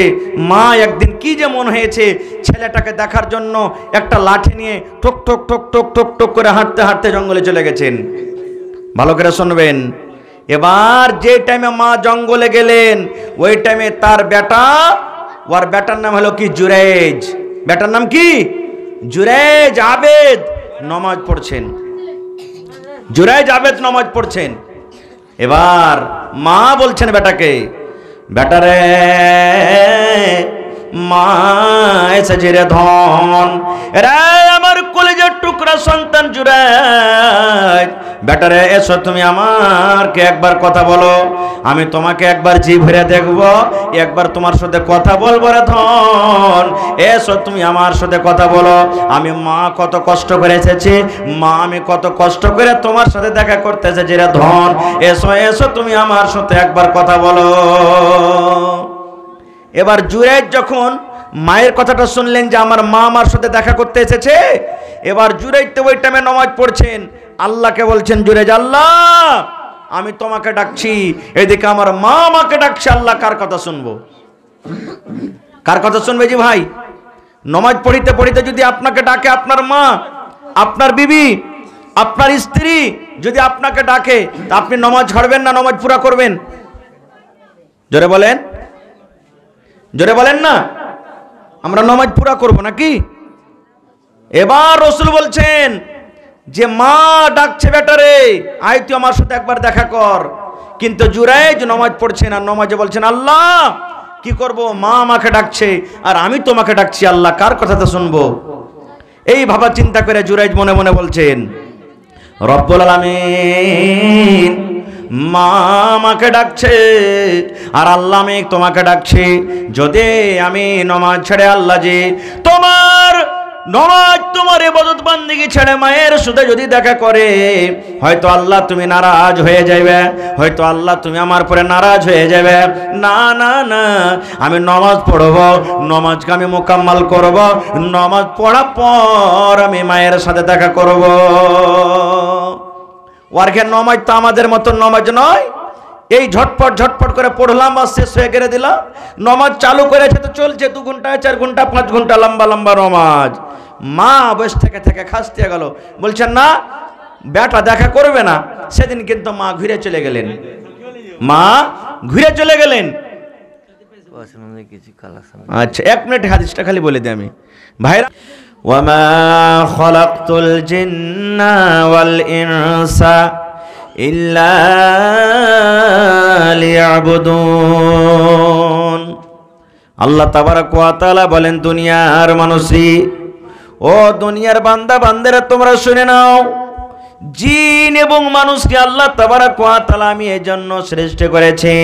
মা একদিন কি যে মন হয়েছে ছেলেটাকে দেখার জন্য একটা লাঠি নিয়ে ঠক ঠক ঠক ঠক ঠক ঠক করে হাঁটতে হাঁটতে জঙ্গলে চলে গেছেন। ভালো করে শুনবেন। এবার যে টাইমে মা জঙ্গলে গেলেন, ওই টাইমে তার বেটা, ওর বেটার নাম হলো কি, জুরাইজ। বেটার নাম কি? জুরাইজ আবেদ নামাজ পড়ছেন। জুরাইজ আবেদ নামাজ পড়ছেন। এবার মা বলছেন বেটাকে, বেটারে মা এসেছে রে ধন, রে আমার কলেজের টুকরা সন্তান জুরাইজ, বেটারে এসো তুমি আমাকে একবার কথা বলো, আমি তোমাকে একবার জি ভরে দেখবো, একবার তোমার সাথে কথা বলবো রে ধন, এসো তুমি আমার সাথে কথা বলো। আমি মা কত কষ্ট করে এসেছি, মা আমি কত কষ্ট করে তোমার সাথে দেখা করতে এসেছি রে ধন, এসো এসো তুমি আমার সাথে একবার কথা বলো। এবার জুরাইজ যখন মায়ের কথাটা শুনলেন যে আমার মা আমার সাথে দেখা করতে এসেছে, এবার জুরাইজ তো ওই টাইমে নামাজ পড়ছেন, আল্লাহকে বলছেন, জুরাইজ আল্লাহ আমি তোমাকে ডাকছি, এদিকে আমার মা আমাকে ডাকছে, আল্লাহ কার কথা শুনবো? কার কথা শুনবে? জি ভাই, নামাজ পড়িতে পড়িতে যদি আপনাকে ডাকে আপনার মা, আপনার বিবি, আপনার স্ত্রী যদি আপনাকে ডাকে, তা আপনি নামাজ ছাড়বেন না নামাজ পুরা করবেন? জোরে বলেন, জোরে বলেন না। আমরা নামাজ পুরা করব নাকি? এবার রাসূল বলছেন যে মা ডাকছে, বেটারে আয় তুই আমার সাথে একবার দেখা কর। কিন্তু জুরাইজ নামাজ পড়ছেন, আর নামাজে বলছেন, আল্লাহ কি করব, মা আমাকে ডাকছে আর আমি তোমাকে ডাকছি, আল্লাহ কার কথাটা শুনবো? এই ভাবা চিন্তা করে জুরাইজ মনে মনে বলছেন, রব্বুল আলামিন মা আমাকে ডাকছে আর আল্লাহ আমি তোমাকে ডাকছি, যদি আমি নামাজ ছেড়ে আল্লাহ জি তোমার নামাজ তোমার ইবাদত বান্দেগি ছেড়ে মায়ের সাথে যদি দেখা করে, হয়তো আল্লাহ তুমি নারাজ হয়ে যাবে, হয়তো আল্লাহ তুমি আমার পরে নারাজ হয়ে যাবে। না না না, আমি নামাজ পড়ব, নামাজকে আমি মোকাম্মল করব, নামাজ পড়ার পর আমি মায়ের সাথে দেখা করব। ওয়ার্কের নামাজ তো আমাদের মতো নামাজ নয়, এই ঝটপট ঝটপট করে পড়লাম আর শেষ হয়ে গেলে দিলাম। নামাজ চালু করেছে তো চলছে, 2 ঘন্টা 4 ঘন্টা 5 ঘন্টা লম্বা লম্বা নামাজ। মা বসে থেকে থেকে খাসতে গেল, বলছেন না বেটা দেখা করবে না। সেদিন কিন্তু মা ঘুরে চলে গেলেন, মা ঘুরে চলে গেলেন। আচ্ছা 1 মিনিট হাদিসটা খালি বলে দিই আমি ভাইরা। ওয়ামা খালাকতুল জিন্না ওয়াল ইনসা ইল্লা লিয়াবুদুন। আল্লাহ তাবারক ওয়া তাআলা বলেন, দুনিয়ার মানুষই, ও দুনিয়ার বান্দা বান্দারা তোমরা শুনে নাও, জিন এবং মানুষকে আল্লাহ তাবারক ওয়া তাআলা আমি এই জন্য সৃষ্টি করেছি,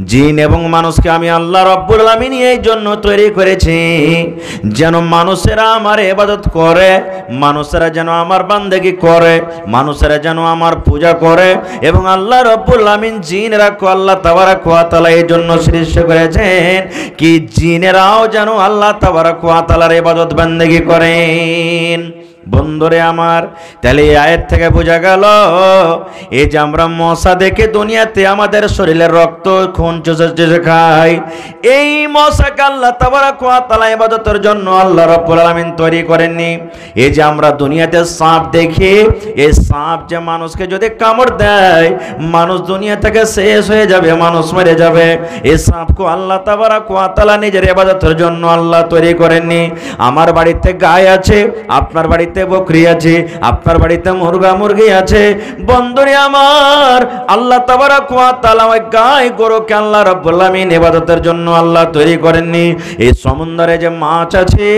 জিন এবং মানুষকে আমি আল্লাহ রব্বুল আলামিন এই জন্য তৈরি করেছি যেন মানুষেরা আমার ইবাদত করে, মানুষেরা যেন আমার বান্দেগি করে, মানুষেরা যেন আমার পূজা করে। এবং আল্লাহ রব্বুল আলামিন জিনেরা আল্লাহ তাবারক ওয়া তাআলা এই জন্য সৃষ্টি করেছেন কি জিনেরাও যেন আল্লাহ তাবারক ওয়া তাআলার ইবাদত বান্দেগি করেন। বন্ধুরে আমার, তাহলে এই আয়াত থেকে বোঝা গেল এই যে আমরা মশা দেখে দুনিয়াতে আমাদের শরীরের রক্ত খুন চুষে চুষে খাই, এই মশাকে আল্লাহ তাবারক ওয়া তাআলা ইবাদতের জন্য আল্লাহ রাব্বুল আলামিন তৈরি করেননি। এই যে আমরা দুনিয়াতে সাপ দেখি, এই সাপ যে মানুষকে যদি কামড় দেয় মানুষ দুনিয়া থেকে শেষ হয়ে যাবে, মানুষ মরে যাবে। এই সাপকে আল্লাহ তাবারক ওয়া তাআলা নিজের ইবাদতের জন্য আল্লাহ তৈরি করেননি। আমার বাড়িতে গায় আছে, আপনার বাড়িতে বাড়িতে বকরি আছে, আপনার বাড়িতে মুরগা মুরগি আছে। বন্ধুরে আমার, আল্লাহ তাবারক ওয়া তাআলা ওই গাই গরুকে আল্লাহ রাব্বুল আমিন ইবাদতের জন্য আল্লাহ তৈরি করেননি। এই সমুদ্রে যে মাছ আছে,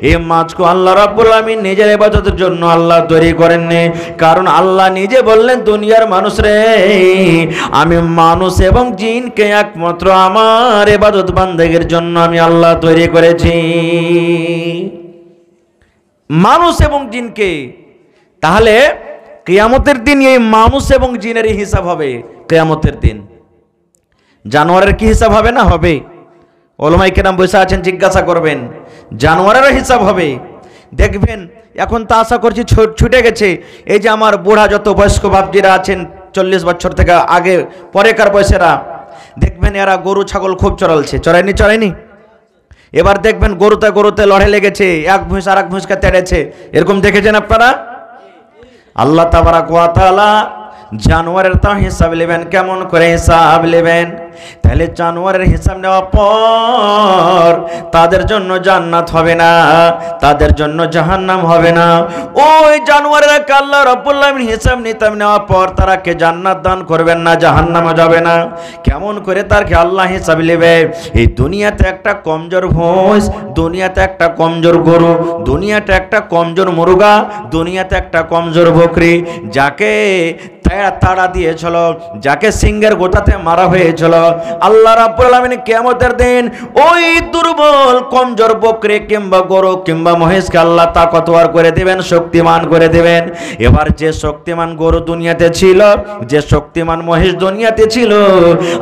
এই মাছকে আল্লাহ রাব্বুল আমিন নিজের ইবাদতের জন্য আল্লাহ তৈরি করেননি। কারণ আল্লাহ নিজে বললেন, দুনিয়ার মানুষ রে, আমি মানুষ এবং জিনকে একমাত্র আমার ইবাদত বান্দেগীর জন্য আমি আল্লাহ তৈরি করেছি, মানুষ এবং জিনকে। তাহলে কিয়ামতের দিন এই মানুষ এবং জিনের হিসাব হবে। কিয়ামতের দিন জানোয়ারের কি হিসাব হবে না হবে? ওলামায়ে কেরাম বসে আছেন, জিজ্ঞাসা করবেন, জানোয়ারেরও হিসাব হবে। দেখবেন এখন তা আশা করছি ছুটে গেছে। এই যে আমার বুড়া যত বয়স্ক বাপজিরা আছেন, 40 বছর থেকে আগে পরেকার বয়সেরা, দেখবেন এরা গরু ছাগল খুব চড়ালছে। চড়ায়নি? এবার দেখবেন গরুতে গরুতে লড়াই লেগেছে, এক ভুঁস আর এক ভুঁসকে তেড়েছে। এরকম দেখেছেন আপনারা? আল্লাহ তাবারক ওয়া তাআলা জানোয়ারের তা হিসাব নেবেন। কেমন করে হিসাব নেবেন? তাহলে জানোয়ারের হিসাব নেওয়ার পর তাদের জন্য জান্নাত হবে না, তাদের জন্য জাহান্নাম হবে না। ওই জানোয়ারের আল্লাহ রাব্বুল আমিন হিসাব নিতাম নেওয়ার পর তারাকে জান্নাত দান করবেন না, জাহান্নামে যাবে না। কেমন করে তারকে আল্লাহ হিসাব নেবে? এই দুনিয়াতে একটা কমজোর ভোঁস, দুনিয়াতে একটা কমজোর গরু, দুনিয়াতে একটা কমজোর মুরগা, দুনিয়াতে একটা কমজোর বকরি, যাকে তাড়া দিয়েছিল, যাকে সিংহের গোটাতে মারা হয়েছিল, আল্লাহ রাব্বুল আমিন কিয়ামতের দিন ওই দুর্বল কমজোর বকরি কিংবা গরু কিংবা মহিষকে আল্লাহ তাকতওয়ার করে দিবেন, শক্তিমান করে দিবেন। এবার যে শক্তিমান গরু দুনিয়াতে ছিল, যে শক্তিমান মহিষ দুনিয়াতে ছিল,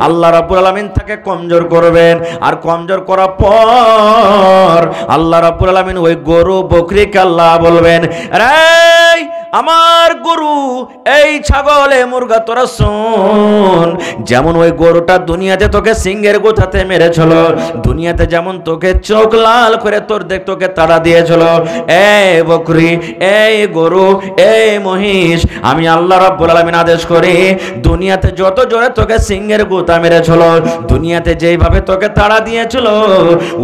আল্লাহ রাব্বুল আমিন তাকে কমজোর করবেন। আর কমজোর করার পর আল্লাহ রাব্বুল আমিন ওই গরু বকরিকে আল্লাহ বলবেন, রে আমার গরু, এই ছাগল, এই মুরগা, তোরা শোন, যেমন ওই গরুটা দুনিয়াতে তোকে সিংহের গোথাতে মেরেছিল, দুনিয়াতে যেমন তোকে চোখ লাল করে তোকে তাড়া দিয়েছিল, এই বকরি, এই গরু, এই মহিষ, আমি আল্লাহ রাব্বুল আলামিন আদেশ করি, দুনিয়াতে যত জোরে তোকে সিংহের গোথা মেরেছিল, দুনিয়াতে যেইভাবে তোকে তাড়া দিয়েছিল,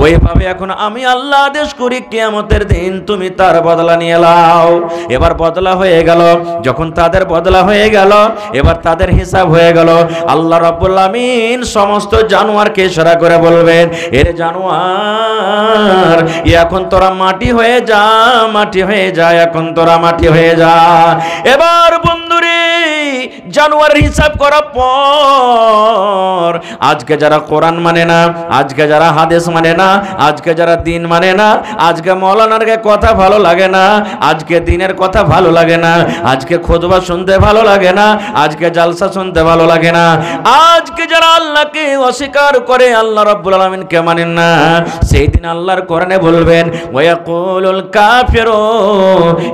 ওইভাবে এখন আমি আল্লাহ আদেশ করি, কিয়ামতের দিন তুমি তার বদলা নিয়ে নাও। এবার বদলা হয়ে গেল। যখন তাদের বদলা হয়ে গেল, এবার তাদের হিসাব হয়ে গেল। আল্লাহ রাব্বুল আমিন সমস্ত জানোয়ারকে ইশারা করে বলবেন, এর জানোয়ার, এখন তোরা মাটি হয়ে যা, মাটি হয়ে যা, এখন তোরা মাটি হয়ে যা। এবার বন্ধুরে, জানোয়ারের হিসাব করার পর আজকে যারা কোরআন মানে না, আজকে যারা হাদিস মানে না, আজকে যারা দিন মানে না, আজকে মাওলানার কথা ভালো লাগে না, আজকে দিনের কথা ভালো লাগে না, আজকে খুতবা শুনতে ভালো লাগে না, আজকে জালসা শুনতে ভালো লাগে না, আজকে যারা আল্লাহকে অস্বীকার করে, আল্লাহ রাব্বুল আলামিনকে মানেন না, সেই দিন আল্লাহর কোরআনে বলবেন, ওয়ায়াকুলুল কাফিরু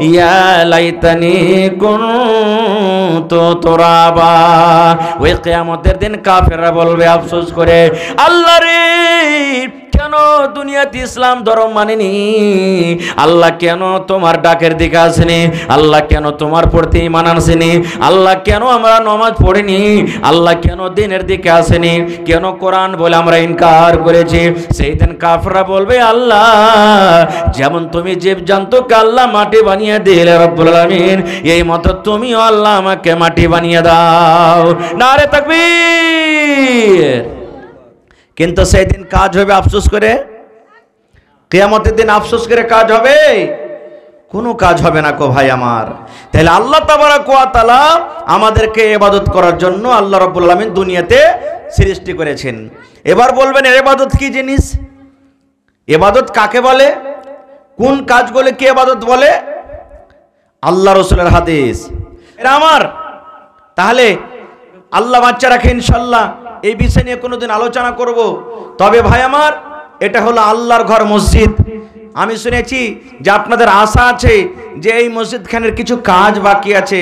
ইয়া লাইতানি কুনতু তুরাবা। ওই কিয়ামতের দিন কাফেররা বলবে আফসোস করে, আল্লাহ রে, কেন দুনিয়াতে ইসলাম ধর্ম মানেনি? আল্লাহ কেন তোমার ডাকের দিকে আসেনি? আল্লাহ কেন তোমার প্রতি ঈমান আনছেনি? আল্লাহ কেন আমরা নামাজ পড়িনি? আল্লাহ কেন দিনের দিকে আসেনি? কেন কোরআন বলে আমরা ইনকার করেছি? সেই দিন কাফেররা বলবে, আল্লাহ, যেমন তুমি জীবজন্তুকে আল্লাহ মাটি বানিয়ে দিলে রব্বুল আলামিন, এই মতো তুমিও আল্লাহ আমাকে মাটি বানিয়ে দাও। নারে তাকবীর। কিন্তু সেই দিন কাজ হবে আফসোস করে? কিয়ামতের দিন আফসোস করে কাজ হবে? কোনো কাজ হবে না কো ভাই আমার। তাহলে আল্লাহ তাবারক ওয়া তাআলা আমাদেরকে ইবাদত করার জন্য আল্লাহ রাব্বুল আলামিন দুনিয়াতে সৃষ্টি করেছেন। এবার বলবেন, ইবাদত কি জিনিস? ইবাদত কাকে বলে? কোন কাজগুলো কি ইবাদত বলে? আল্লাহ রাসূলের হাদিস। এরা আমার, তাহলে আল্লাহ বাচ্চা রাখে, ইনশাআল্লাহ এই বিষয় নিয়ে কোনোদিন আলোচনা করব। তবে ভাই আমার, এটা হলো আল্লাহর ঘর, মসজিদ। আমি শুনেছি যে আপনাদের আশা আছে যে এই মসজিদখানের কিছু কাজ বাকি আছে,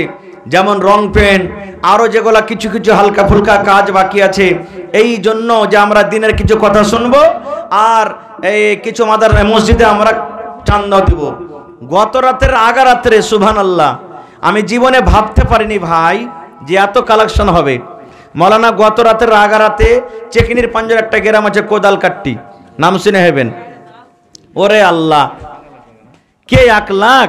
যেমন রং পেন্ট, আরও যেগুলো কিছু কিছু হালকা ফুলকা কাজ বাকি আছে। এই জন্য যে আমরা দিনের কিছু কথা শুনবো আর এই কিছু আমাদের মসজিদে আমরা চান্দা দিব। গত রাতের আগা রাত্রে সুবহানাল্লাহ, আমি জীবনে ভাবতে পারিনি ভাই যে এত কালেকশন হবে। মৌলানা গত রাতের আগা রাতে চেকিনির পাঞ্জার একটা গ্রাম আছে কোদালকাট্টি, নাম শুনে হেবেন। ওরে আল্লাহ, কে 1 লাখ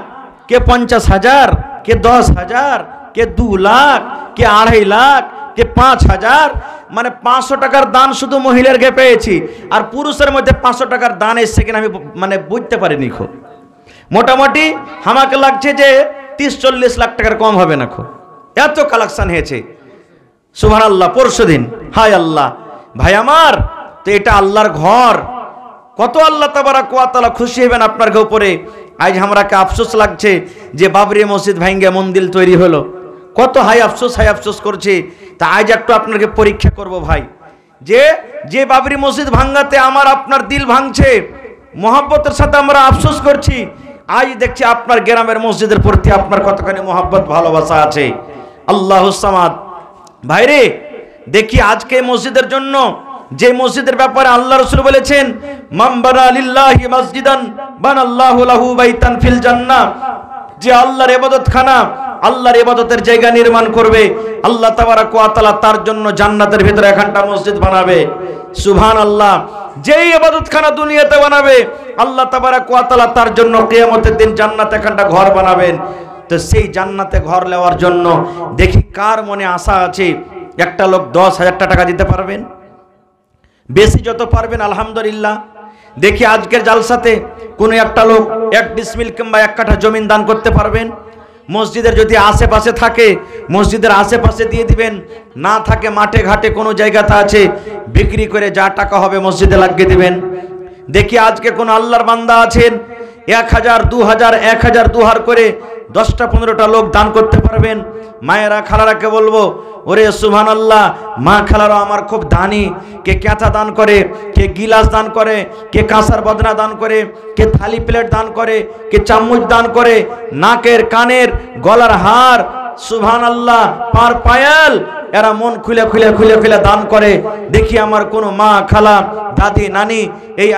কে 50,000, কে 10,000, কে 2 লাখ, কে 2.5 লাখ, কে 5,000। মানে 500 টাকার দান শুধু মহিলার গে পেয়েছি, আর পুরুষের মধ্যে 500 টাকার দান এসছে কিনা আমি মানে বুঝতে পারিনি। খো মোটামুটি আমাকে লাগছে যে 30-40 লাখ টাকার কম হবে না। খো এত কালেকশন হয়েছে সুবহানাল্লাহ পরশুদিন। হায় আল্লাহ ভাই আমার, তো এটা আল্লাহর ঘর, কত আল্লাহ তাবারাক ওয়া তাআলা খুশি হবেন আপনার উপরে। আজ আমরাকে আফসোস লাগছে যে বাবরি মসজিদ ভাঙ্গে মন্দির তৈরি হলো, কত হাই আফসোস করছে। তা আজ একটু আপনাকে পরীক্ষা করব ভাই, যে বাবরি মসজিদ ভাঙ্গাতে আমার আপনার দিল ভাঙছে, মহব্বতের সাথে আমরা আফসোস করছি, আজ দেখছি আপনার গ্রামের মসজিদের প্রতি আপনার কতখানি মহব্বত ভালোবাসা আছে। আল্লাহুস সামাদ। ভাইরে দেখি আজকে মসজিদের জন্য, যে মসজিদের ব্যাপারে আল্লাহ রাসূল বলেছেন, মান বানা লিল্লাহি মসজিদান বানাল্লাহু লাহু বাইতান ফিল জান্নাহ, যে আল্লাহর ইবাদতখানা, আল্লাহর ইবাদতের জায়গা নির্মাণ করবে, আল্লাহ তাবারাক ওয়া তাআলা তার জন্য জান্নাতের ভিতরে একখানা মসজিদ বানাবে। সুবহানাল্লাহ। যেই ইবাদতখানা দুনিয়াতে বানাবে, আল্লাহ তাবারাক ওয়া তাআলা তার জন্য কিয়ামতের দিন জান্নাতে একখানা ঘর বানাবেন। তো সেই জান্নাতে ঘর নেওয়ার জন্য দেখি কার মনে আশা আছে একটা লোক 10,000 টাকা দিতে পারবেন? বেশি যত পারবেন আলহামদুলিল্লাহ। দেখি আজকের জালসাতে কোনো একটা লোক 1 ডিসমিল কিংবা 1 কাঠা জমিন দান করতে পারবেন? মসজিদের যদি আশেপাশে থাকে মসজিদের আশেপাশে দিয়ে দিবেন, না থাকে মাঠে ঘাটে কোনো জায়গাতে আছে বিক্রি করে যা টাকা হবে মসজিদে লাগিয়ে দিবেন। দেখি আজকে কোন আল্লাহর বান্দা আছেন 1,000, 2,000, 1,000, 2,000 করে 10টা 15টা লোক দান করতে পারবেন। মায়েরা খালারাকে বলবো, ওরে সুবহানাল্লাহ, মা খালারা আমার খুব দানি, কে ক্যাথা দান করে, কে গিলাস দান করে, কে কাঁসার বদনা দান করে, কে থালি প্লেট দান করে, কে চামচ দান করে, নাকের কানের গলার হার, সুবহানাল্লাহ, পার পায়াল, এরা মন খুলে খুলে খুলে খুলে দান করে। দেখি আমার কোনো মা খালা দাদি নানি এই